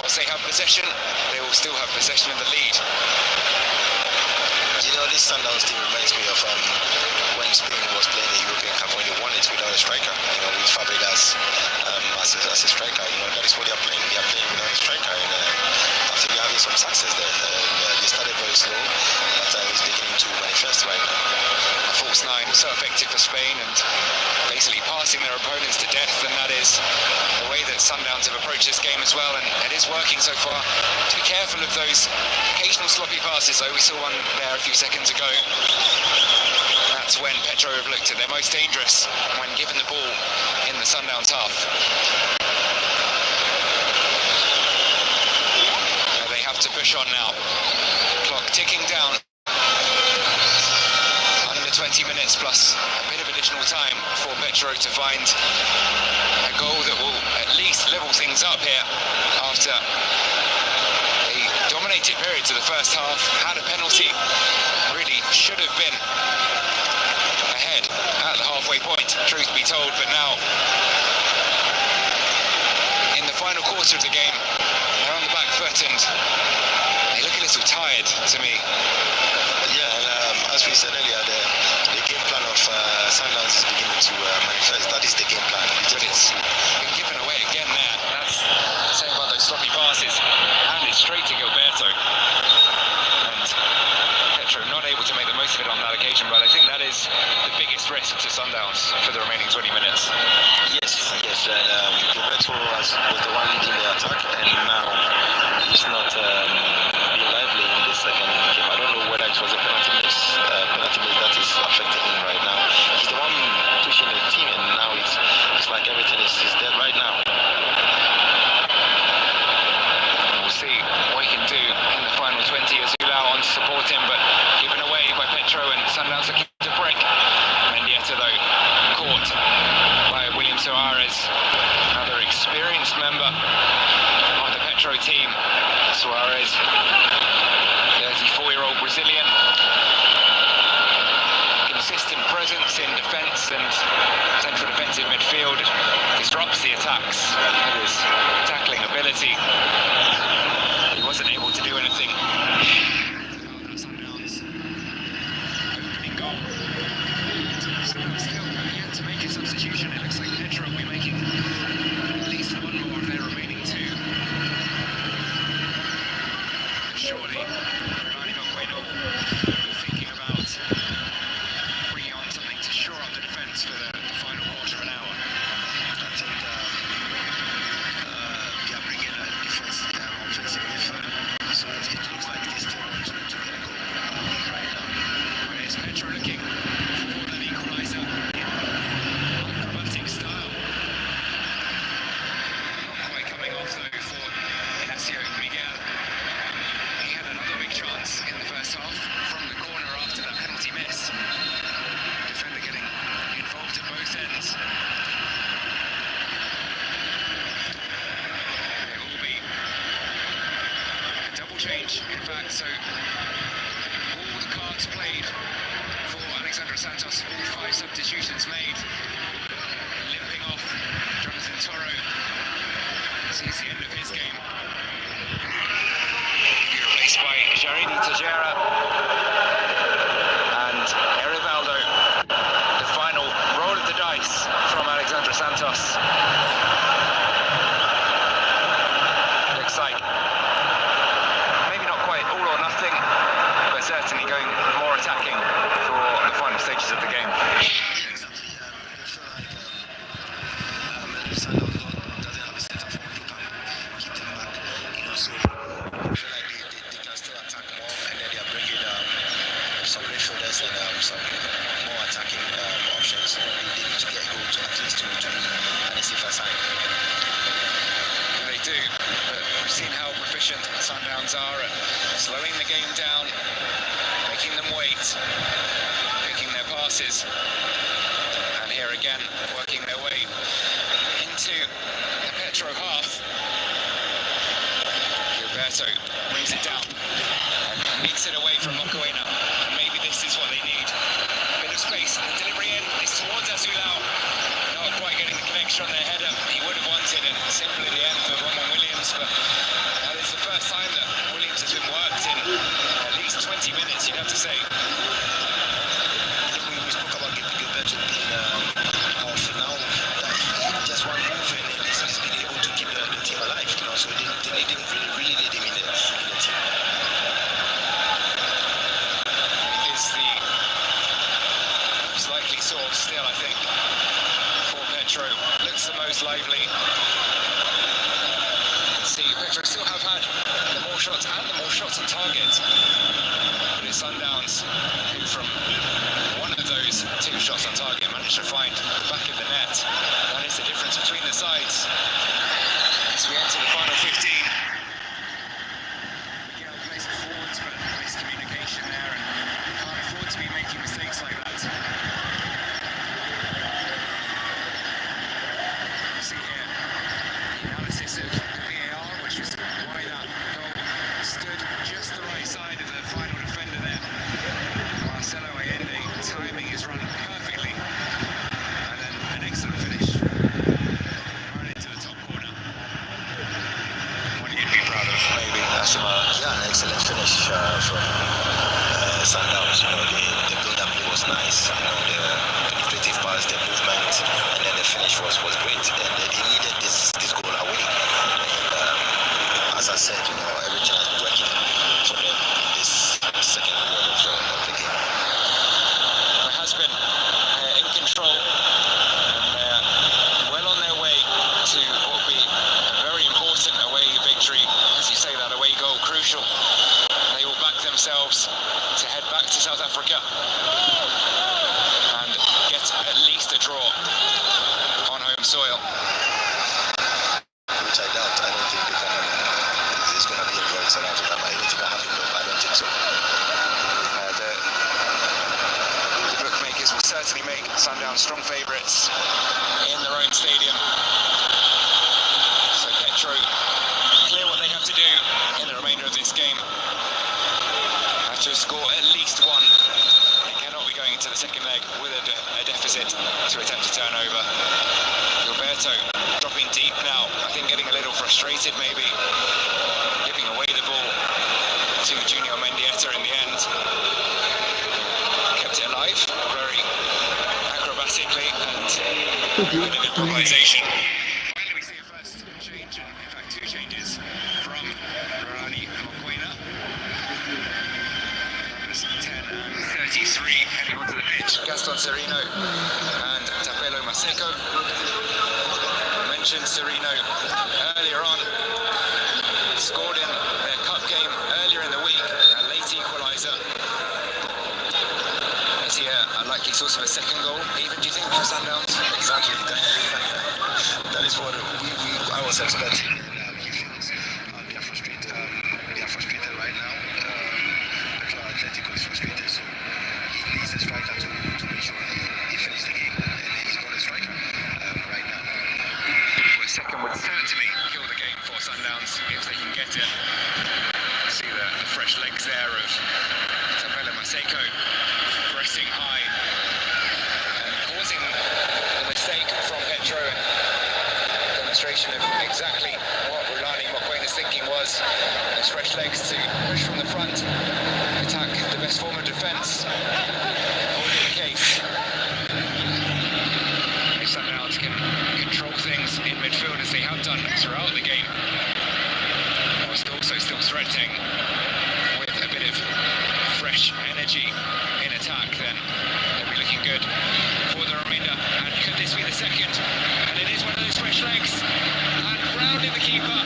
Once they have possession, they will still have possession of the lead. You know, this Sundowns team reminds me of when Spain was playing the European Cup, when they won it without a striker, you know, with Fabregas as a striker. You know, that is what they are playing. They are playing without a striker, and after they're having some success there, they started very slow, but it's beginning to manifest right now. A false nine, so effective for Spain, and basically passing their opponents to death, and that is the way that Sundowns have approached this game as well, and it is working so far. To be careful of those occasional sloppy passes, though. We saw one there a few seconds ago. That's when Petro have looked at their most dangerous, when given the ball in the Sundowns half. They have to push on now. Clock ticking down. Under 20 minutes plus time for Petro to find a goal that will at least level things up here after a dominated period to the first half. Had a penalty, really should have been ahead at the halfway point, truth be told, but now in the final quarter of the game they're on the back foot and they look a little tired to me. Yeah, and as we said earlier, the game plan of Sundowns is beginning to manifest. That is the game plan. But it's been given away again there. That's the same about those sloppy passes. Handed straight to Gilberto. And Petro not able to make the most of it on that occasion, but I think that is the biggest risk to Sundowns for the remaining 20 minutes. Yes, and Petro was the one leading the attack, and now he's not being lively in the second game. I don't know whether it was a penalty miss that is affecting him right now. He's the one pushing the team, and now it's like everything is dead right now. We'll see what he can do in the final 20 as Ulao on to support him, but given away by Petro, and Sundowns looking to break. Mendieta though caught by William Suarez, another experienced member of the Petro team. Suarez, 34-year-old Brazilian, consistent presence in defence and central defensive midfield, disrupts the attacks with his tackling ability. He wasn't able to do anything. Sundowns opening goal. Sundowns still yet to make a substitution. It looks like Petro will be making at least one more of their remaining two. Surely, Ronnie Mokweno will be thinking about bringing on something to shore up the defence for the final quarter of an hour. I think they are bringing a different offensive effort, so it looks like they still want to get a goal right now. It's Petro looking for an equaliser. Acrobatic style. Not quite coming off though for Inacio Miguel. He had another big chance in the first half from the corner after that penalty miss. Defender getting involved at both ends. It will be a double change, in fact, so all the cards played for Alexandre Santos, all 5 substitutions made. Limping off, Jonathan Toro sees the end of his game. He'll be replaced by Jaridi Tejera and Erivaldo. The final roll of the dice from Alexandre Santos. Looks like maybe not quite all or nothing, but certainly going more attacking for the final stages of the game. Some more attacking options. They need to get goals at least to be at the safer side. They do, but we've seen how proficient Sundowns are at slowing the game down, making them wait, picking their passes, and here again working their way into the Petro half. Gilberto brings it down and meets it away from Mokoena, and maybe this is what they need. Bit of space, and the delivery in is towards Azulao. Not quite getting the connection on their header he would have wanted, and simple in the end for Roman Williams, but that is the first time that Williams has been worked in at least 20 minutes, you'd have to say. We spoke about Gilberto being off now. That just one move and he's been able to keep the team alive. So they really need him in the team. Is the most likely source still, I think, for Petro. Looks the most lively. Let's see, Petro still have had the more shots and the more shots on target. But it's Sundowns who, from one of those 2 shots on target, managed to find the back of the net. That is the difference between the sides as we enter the final 15. Miguel plays it forwards, but miscommunication there, and can't afford to be making mistakes like that. was great, and they needed this goal away. As I said, everything has been working for them in this second period of the game. It has been in control, and they're well on their way to what will be a very important away victory. As you say, that away goal crucial. They will back themselves to head back to South Africa and get at least a draw on home soil. Which I doubt. I don't think they can. It's going to be a draw in South Africa. Anything can happen, though. I don't think so. The bookmakers will certainly make Sundowns strong favourites in their own stadium. So Petro clear what they have to do in the remainder of this game. Have to score at least one. They cannot be going into the second leg with a deficit to attempt to turn over. Gilberto dropping deep now. I think getting a little frustrated maybe. Giving away the ball to Junior Mendieta in the end. Kept it alive very acrobatically and a bit of improvisation. Finally we see a first change, and in fact two changes from Rani Mokoena. Numbers 10 and 33 heading onto the pitch. Gaston Serino and Tapelo Maseko. Mentioned Serino earlier on. Scored in their cup game earlier in the week, a late equaliser. Is he a likely source of a second goal, even, do you think, for Sundowns? Exactly. That is what I was expecting. They are frustrated. They are frustrated right now. Petro Atletico is frustrated, so he needs a striker to make sure he finishes the game, and he's got a striker right now. Well, second would certainly kill the game for Sundowns if they can get it. See the fresh legs there of Tapelo Maseko pressing high and causing the mistake from Petro, and demonstration of exactly what Rulani Mokwena's thinking was. Those fresh legs to push from the front, attack the best form of defence. Always the case. If Sundowns can control things in midfield as they have done throughout the game, whilst also still threatening with a bit of fresh energy in attack, then they'll be looking good for the remainder. And could this be the second? And it is one of those fresh legs, and rounding the keeper,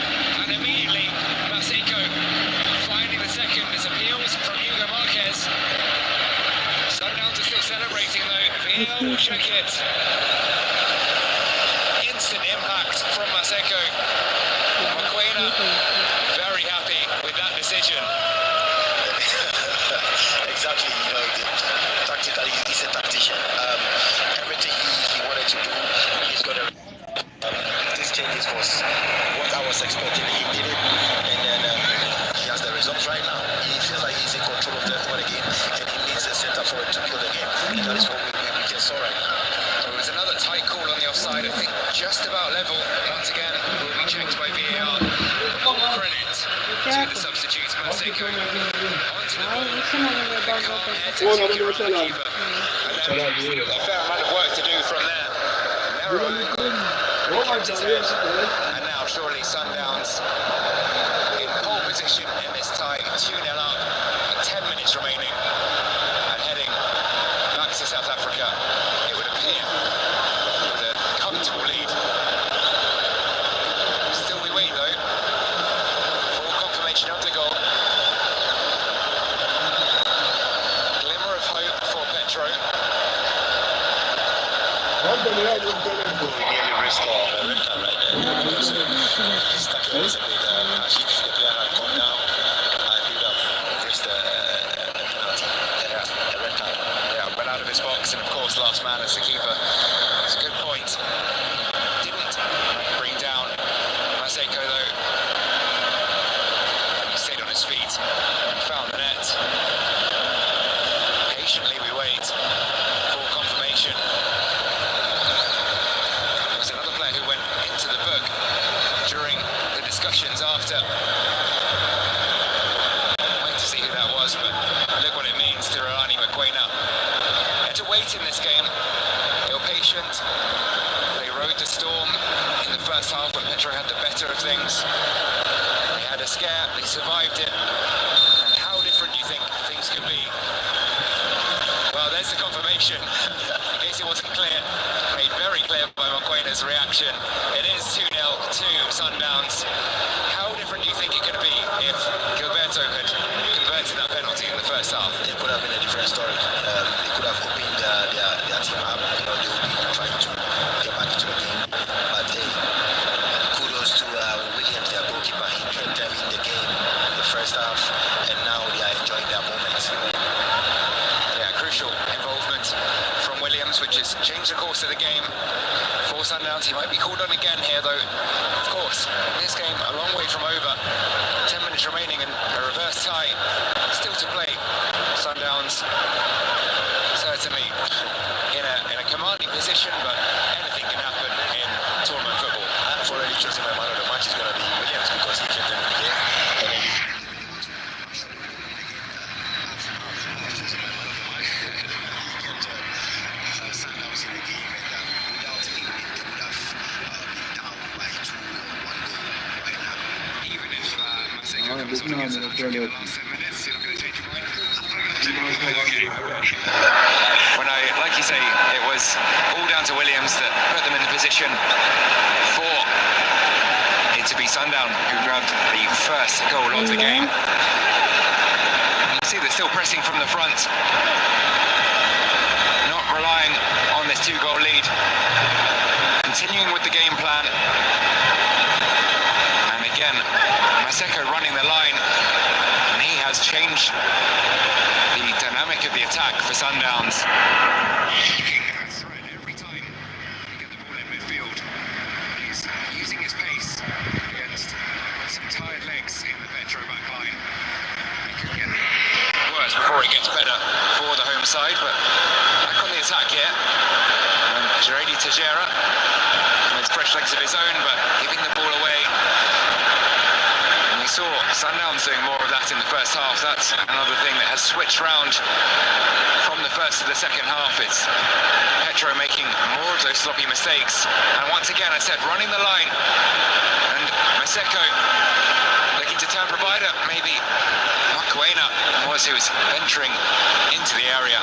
and immediately Maseko finding the second. There's appeals from Hugo Marquez. Sundowns are still celebrating though. VAR will check it. Instant impact from Maseko. Mokoena very happy with that decision. Exactly, tactically, he's a tactician. Everything he wanted to do, he's got to. This changes was what I was expecting. He did it, and then he has the results right now. He feels like he's in control of the game, and he needs a centre forward to kill the game. And that is what we just saw right now. There was another tight call on the offside, I think just about level. Once again, will be checked by VAR. All credit to the substitute, Maseko. Onto the ball. The calm head to secure the keeper. And then a fair amount of work to do from there. Narrow angle. He kept his head. And now surely Sundowns in pole position in this tie, 2-0 up, 10 minutes remaining, and heading back to South Africa, it would appear, with a comfortable lead. Still we wait though, for confirmation of the goal. Glimmer of hope for Petro. We nearly risked a red card right there. Because stuck in the player had gone down, and he would have risked a penalty, a red card. Yeah, went out of his box, and of course last man as the keeper. It's a good point. Didn't bring down Maseko though. He stayed on his feet and found the net. Patiently we wait for confirmation. There was another player who went into the book during the discussions after. Wait to see who that was, but look what it means to Rulani Mokoena. Had to wait in this game. They were patient. They rode rode the storm in the first half when Petro had the better of things. They had a scare, they survived it. And how different do you think things could be? Well, there's the confirmation. In case it wasn't clear, made very clear by Mokoena's reaction. It is 2-0 to Sundowns. How different do you think it could be if Gilberto had converted that penalty in the first half? It could have been a different story. It could have opened their team up. You know, they would be trying to get back into the game. But kudos to Williams, their goalkeeper. He kept them in the game in the first half, and now they are enjoying their moment. Yeah, crucial involvement from Williams, which has changed the course of the game for Sundowns. He might be called on again here, though. Of course, this game a long way from over. 10 minutes remaining and a reverse tie still to play. Sundowns certainly in a commanding position, but anything can happen in tournament football. I've already chosen my man of the match is going to be Williams because he kept them in the game. And then Sundowns in the game, and without him, they would have been down by 2-1 goal right now. Even if Maseko comes up against the hat-trick in the last 10 minutes, you're not going to change your mind. When like you say, it was all down to Williams that put them in the position for it to be Sundown who grabbed the first goal of the game. You see they're still pressing from the front, not relying on this 2-goal lead, continuing with the game plan. And again, Maseko running the line, and he has changed the dynamic of the attack for Sundowns. Every time you get the ball in midfield, he's using his pace against some tired legs in the Petro back line. He could get Worse before it gets better for the home side, but back on the attack here. And Gerardi Tejera with fresh legs of his own, but giving the ball away. And we saw Sundowns doing more of that in the first half. That's another thing that has switched round from the first to the second half. It's Petro making more of those sloppy mistakes. And once again, I said, running the line. And Maseko looking to turn provider, maybe Mokoena was who was venturing into the area.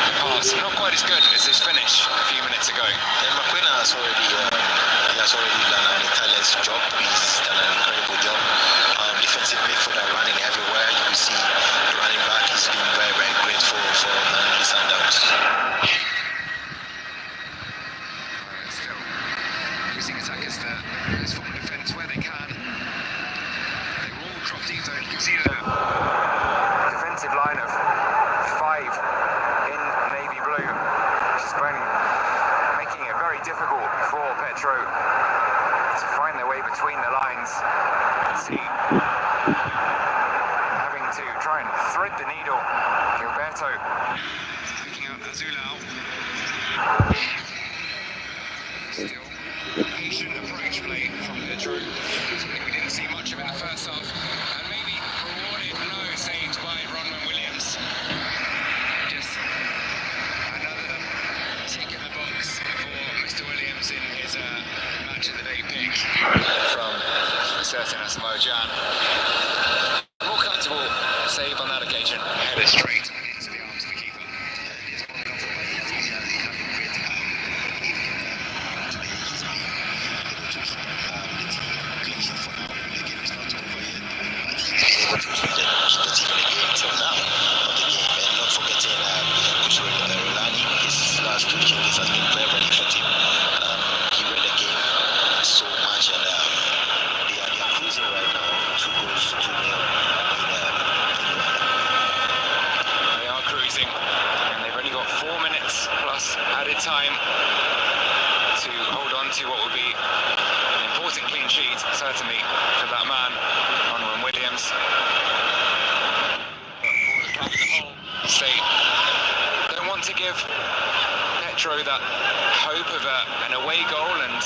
The pass, not quite as good as his finish a few minutes ago. And Mokoena has already done an Italian's job. He's done an incredible job. Defensive midfielder running everywhere. You can see the running back is being very, very great for Mamelodi Sundowns. still using attackers to form defence where they can. They're all dropped in, so you can see the Defensive line of 5 in navy blue, which is making it very difficult for Petro to find their way between the lines. Let's see, having to try and thread the needle. Gilberto picking out Azulao. Still patient approach play from Petro. Something we didn't see much of in the first half, and maybe rewarded no saves by Ronman Williams. Just another tick in the box for Mr. Williams in his match of the day pick from certain Asamoah Gyan. More comfortable save on that occasion. header straight into the arms of the keeper. Time to hold on to what will be an important clean sheet, certainly for that man, Ronman Williams. They don't want to give Petro that hope of an away goal and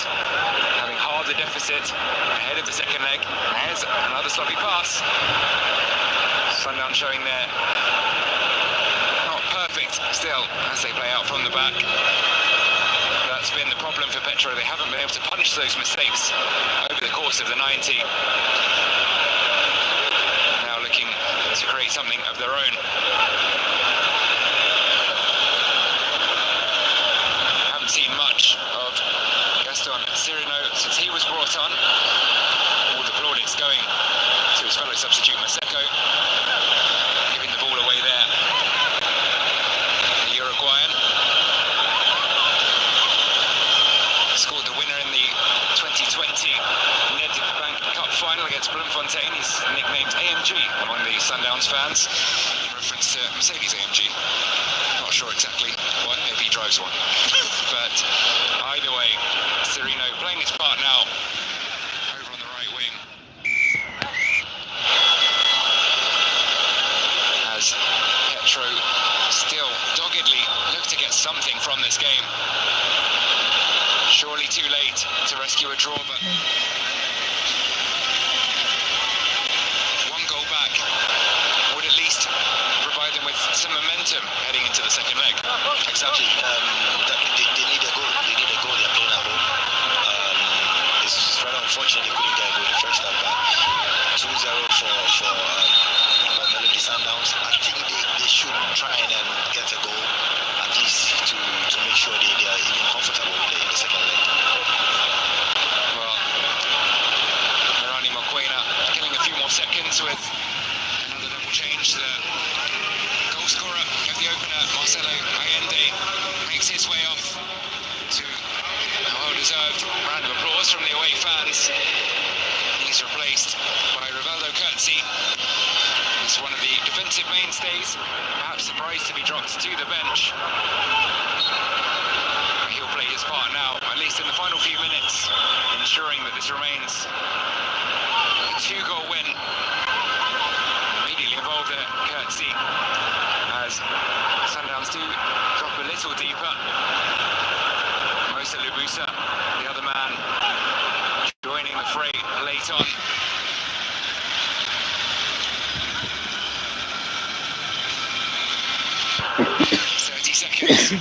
having halved the deficit ahead of the second leg. There's another sloppy pass. Sundowns showing there not perfect still as they play out from the back. But that's been the problem for Petro. They haven't been able to punish those mistakes over the course of the 90. Now looking to create something of their own. Haven't seen much of Sirino since he was brought on. All the plaudits going to his fellow substitute Maseko, giving the ball away there. The Uruguayan scored the winner in the 2020 Nedbank Cup final against Bloemfontein. He's nicknamed AMG among the Sundowns fans in reference to Mercedes AMG. Not sure exactly why, maybe he drives one. But either way, Sirino playing his part now over on the right wing. As Petro still doggedly look to get something from this game. Surely too late to rescue a draw, but one goal back would at least provide them with some momentum heading into the second leg. Exactly. They need a goal. They need a goal. They're playing at home. It's rather unfortunate they couldn't get a goal the first half, but 2-0 for Mamelodi Sundowns. I think they should try and get a goal at least to make sure they are even comfortable in the second leg. Well, Mirani Mokwena killing a few more seconds with another double change. The goal scorer of the opener, Marcelo Allende, makes his way off to a well-deserved round of applause from the away fans. He's replaced by Rivaldo Curtsy. He's one of the defensive mainstays, perhaps surprised to be dropped to the bench. He'll play his part now, at least in the final few minutes, ensuring that this remains a 2-goal win. Immediately involved there, Curtsy, as Sundowns do drop a little deeper. Mosa Lubusa, the other man, joining the fray late on. 30 seconds.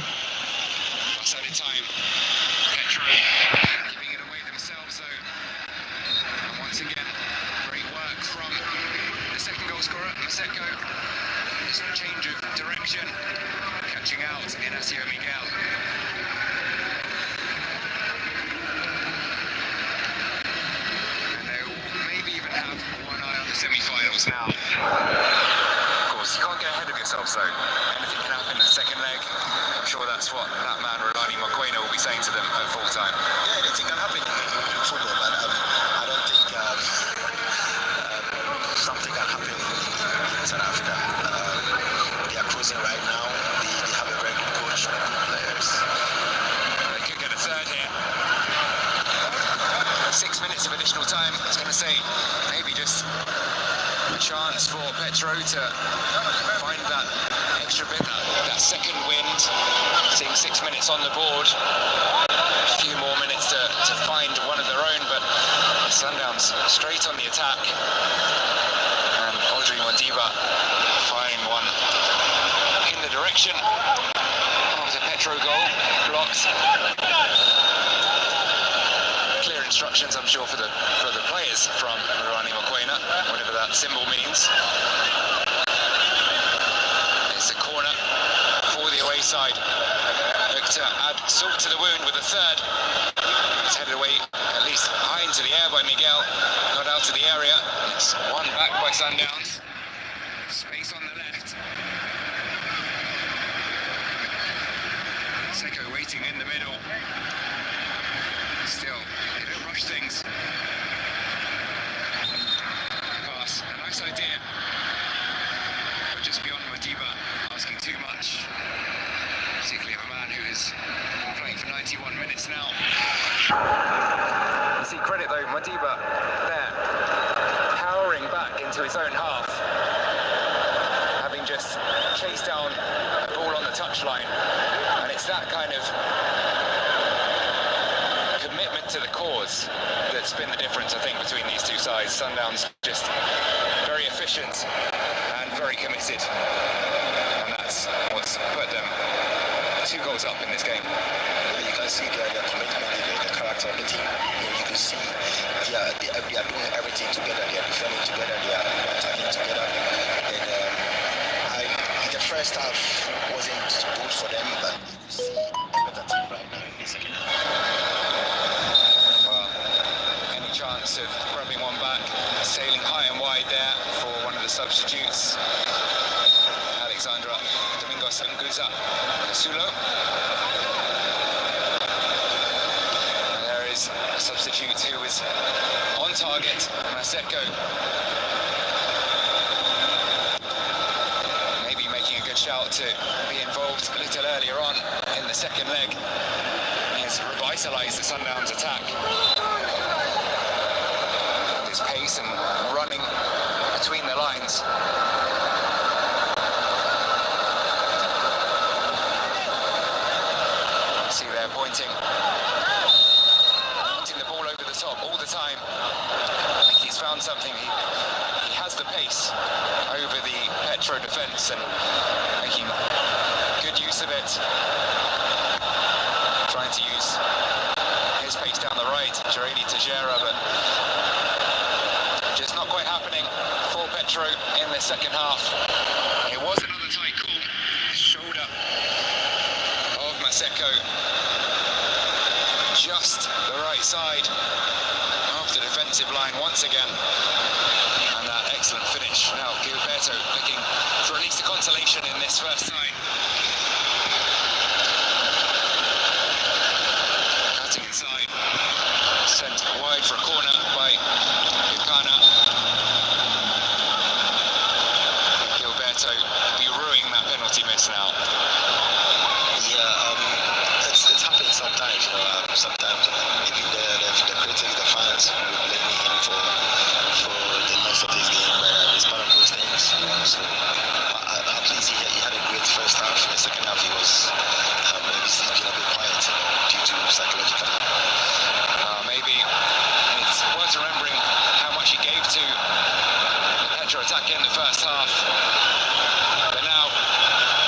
Lost out in time. Petro giving it away themselves though. And once again, great work from the second goal scorer, Maseko. Just a change of direction, catching out Inacio Miguel. And they will maybe even have one eye on the semi-finals now. Of course, you can't get ahead of yourself, so anything can happen in the second leg. I'm sure that's what that man, Rolani Mokwena, will be saying to them at full time. Yeah, anything can happen in football, but I don't think something can happen in South Africa. They are cruising right now. They have a very good coach, good players. They could get a third here. 6 minutes of additional time. I was going to say, maybe just a chance for Petro to find that extra bit, that second wind. Seeing 6 minutes on the board. A few more minutes to find one of their own, but Sundowns straight on the attack. And Audrey Modiba firing one in the direction of the Petro goal. Blocked. Clear instructions, I'm sure, for the players from Rolani Mokwena, whatever that symbol means. It's a corner for the away side. Look to add salt to the wound with a third. It's headed away at least high into the air by Miguel, not out of the area. It's one back by Sundowns. Space on the left. Seko waiting in the middle. Still, they don't rush things. Pass, a nice idea. But just beyond Modiba asking too much. Particularly of a man who is playing for 91 minutes now. You see credit though, Modiba there, powering back into his own half. Having just chased down a ball on the touchline. And it's that kind of commitment to the cause that's been the difference, I think, between these two sides. Sundowns just very efficient and very committed, and that's what's put them 2 goals up in this game. You can see their commitment, the character of the team. You can see they are doing everything together. They are defending together. They are attacking together. And the first half wasn't good for them, but you see a better team right now in the second half. Well, any chance of grabbing one back, sailing high and wide there for one of the substitutes. Alexandra Domingos Nguza Sulo. And there is a substitute who is on target, Maseko. Maybe making a good shout to be involved a little earlier on in the second leg. He has revitalised the Sundowns attack. His pace and running between the lines. See there pointing the ball over the top all the time. I think he's found something. He has the pace over the Petro defence and making good use of it. Trying to use his pace down the right, Jaredi Tejera, but just not quite happening for Petro in the second half. It was another tight call. Shoulder of Maseko. Just the right side of the defensive line once again. And that excellent finish. Now Gilberto looking for at least a consolation in this first tie. Cutting inside. Sent wide for a corner by Bukana. Gilberto burying that penalty miss now. It's happened sometimes, sometimes even the critics, the fans will blame him for the loss of this game, but it's part of those things, so at least he had a great first half. In the second half he was maybe he's been a bit quiet, due to psychological. Maybe it's worth remembering how much he gave to the Petro attack in the first half, but now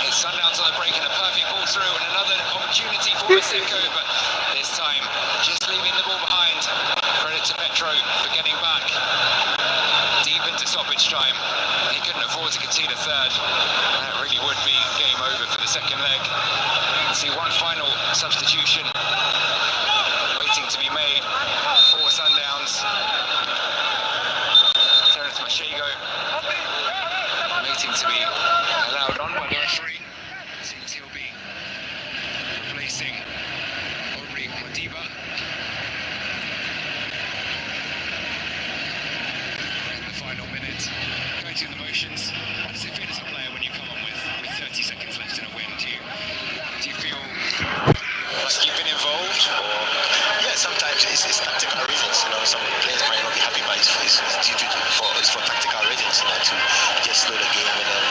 it's Sundowns on the break and a perfect ball through and another opportunity for Maseko, but this time just leaving the ball behind. Credit to Petro for getting back deep into stoppage time. He couldn't afford to concede a third, and it really would be game over for the second leg. See one final substitution waiting to be made for Sundowns. Terence Mashego waiting to be allowed on by the referee. Seems he'll be replacing Aubrey Modiba. In the final minute, going through the motions. How does it feel as a player when you come on with 30 seconds left in a win? Do you feel like you've been involved, or? Yeah, sometimes it's tactical reasons. Some players might not be happy, but it's for tactical reasons. To just slow the game and then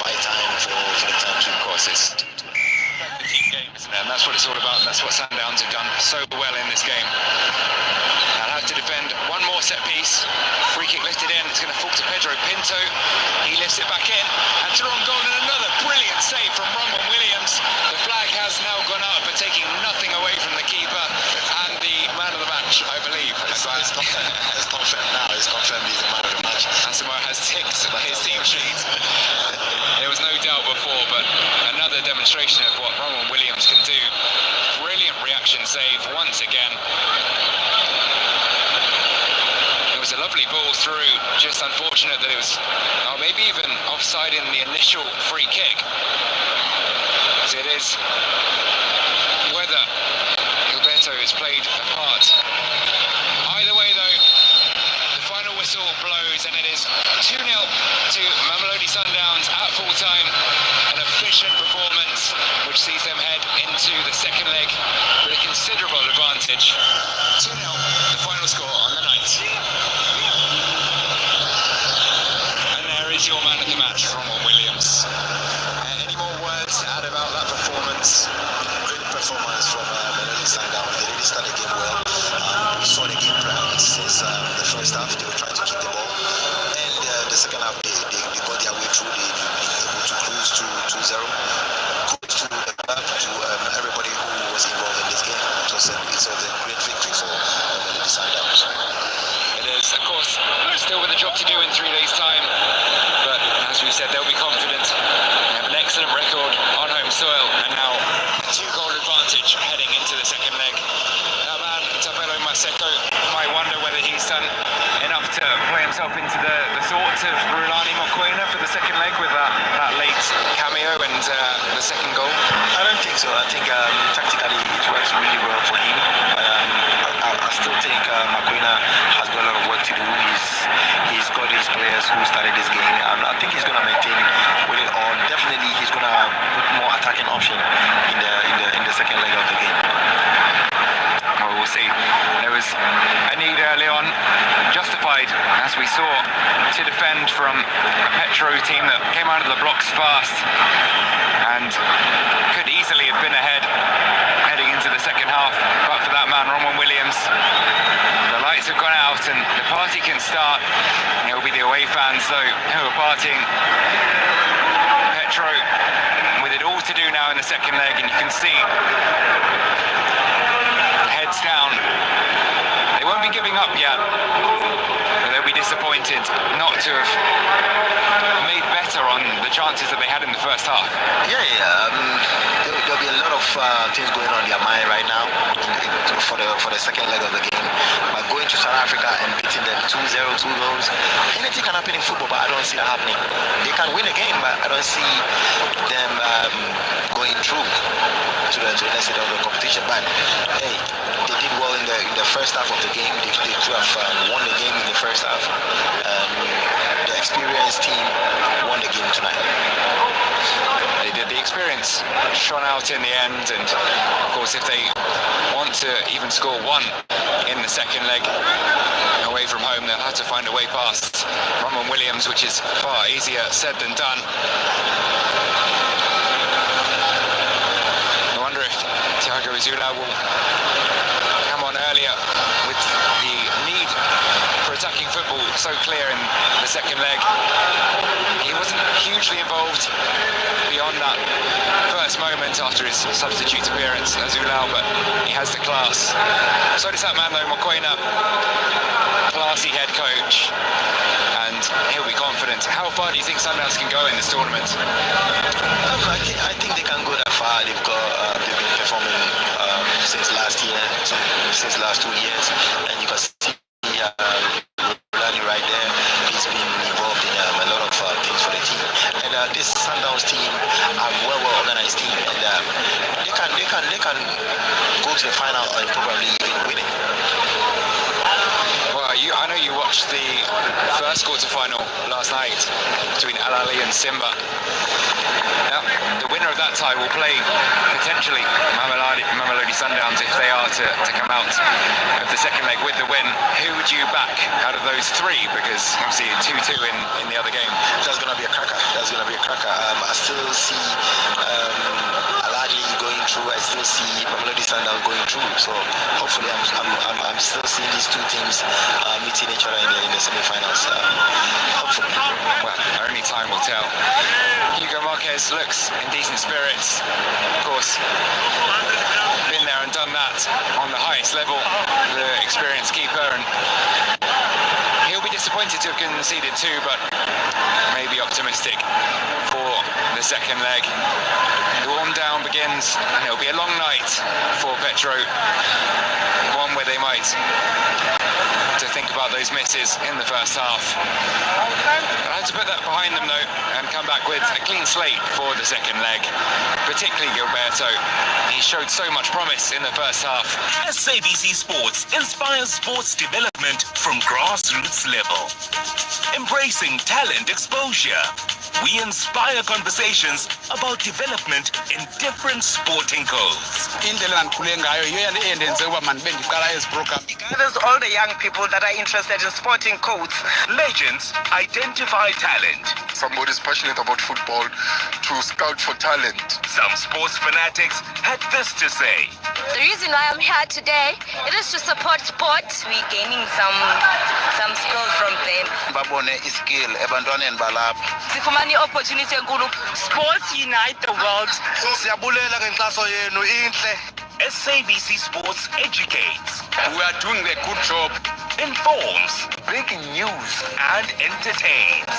buy time for the time to process. The team game, isn't it? And that's what it's all about. And that's what Sundowns have done so well in this game. They'll have to defend one more set piece. Free kick lifted in. It's going to fall to Pedro Pinto. He lifts it back in. And through on goal, and another brilliant save from Ronwen Williams. The flag has now gone up, but taking nothing away from the keeper and the man of the match, I believe. It's confirmed now. It's confirmed he's the man of the match. Asamoah has ticked his team sheet. There was no doubt before, but another demonstration of what Ronwen Williams can do. Brilliant reaction save once again. It was a lovely ball through, just unfortunate that it was maybe even offside in the initial free kick. So it is whether Gilberto has played a part. Either way though, the final whistle blows and it is 2-0 to Mamelodi Sundowns at full time. An efficient performance which sees them head into the second leg with a considerable advantage. 2-0, the final score on the night. And there is your man of the match, Ronwen Williams. Any more words to add about that performance? Great performance from Mamelodi Sundowns. They really started the game well. We saw the game plan since the first half. They were trying to keep the ball, and the second half they got their way through. They were able to cruise to 2-0, cruise to Seko might wonder whether he's done enough to play himself into the thoughts of Rulani Mokoena for the second leg with that late cameo and the second goal. I don't think so. I think tactically it works really well for him. I still think Mokoena has got a lot of work to do. He's got his players who started this game, and I think he's going to maintain with it on. Definitely, he's going to put more attacking option in the second leg of the game. Well, we'll see. There was a need early on, justified, as we saw, to defend from a Petro team that came out of the blocks fast and could easily have been ahead heading into the second half, but for that man, Roman Williams. The lights have gone out and the party can start. It will be the away fans, though, who are partying. Petro with it all to do now in the second leg, and you can see heads down. They won't be giving up yet, but they'll be disappointed not to have made better on the chances that they had in the first half. There'll be a lot of things going on in their mind right now for the second leg of the game. But going to South Africa and beating them 2-0, 2 goals, anything can happen in football, but I don't see that happening. They can win a game, but I don't see them going through to the next stage of the competition. But hey, they did well in the first half of the game. They could have won the game in the first half. The experienced team won the game tonight. They did. The experience shone out in the end, and of course if they want to even score one in the second leg away from home, they'll have to find a way past Roman Williams, which is far easier said than done. I wonder if Thiago Zula will come on earlier with the need for attacking football so clear in the second leg. He wasn't hugely involved beyond that first moment after his substitute appearance as Ulao, but he has the class. So does that man though, Mokoena. Classy head coach, and he'll be confident. How far do you think Sundowns can go in this tournament? I think they can go that far. They've been performing since last year, since last 2 years, and you can see Rulani right there. He's been involved in a lot of things for the team. And this Sundowns team are well organized team, and they can go to the final and probably even win it. Well, I know you watched the first quarter-final last night between Al Ali and Simba. Now, the winner of that tie will play potentially Mamelodi Sundowns if they are to come out of the second leg with the win. Who would you back out of those three? Because obviously 2-2 in the other game. That's going to be a cracker. I still see Al Ali going through. I still see Mamelodi Sundowns going through. So hopefully I'm still seeing these two teams meeting each other in the semi-finals. Hopefully. Well, only time will tell. Hugo Marquez looks in decent spirits. Of course, been there and done that on the highest level, the experienced keeper, and he'll be disappointed to have conceded two, but maybe optimistic for the second leg. The warm down begins, and it'll be a long night for Petro, one where they might to think about those misses in the first half. I had to put that behind them though and come back with a clean slate for the second leg, particularly Gilberto. He showed so much promise in the first half. SABC Sports inspires sports development from grassroots level. Embracing talent exposure, we inspire conversations about development in different sporting codes. It gathers all the young people that are interested in sporting codes. Legends identify talent. Somebody is passionate about football to scout for talent. Some sports fanatics had this to say. The reason why I'm here today, it is to support sport. We're gaining some skills from them. Babone skill ebantwaneni balapha. Sifumani opportunity enkulu. Sports unite the world. Siyabulela ngenkxaso yenu inhle. SABC Sports educates, We are doing a good job. informs, breaking news, and entertains.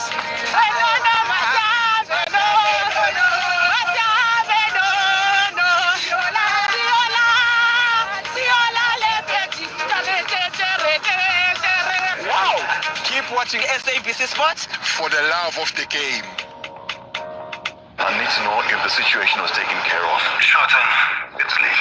Siola le petit, watching SABC Sport. For the love of the game. I need to know if the situation was taken care of. Shorten. It's leisure.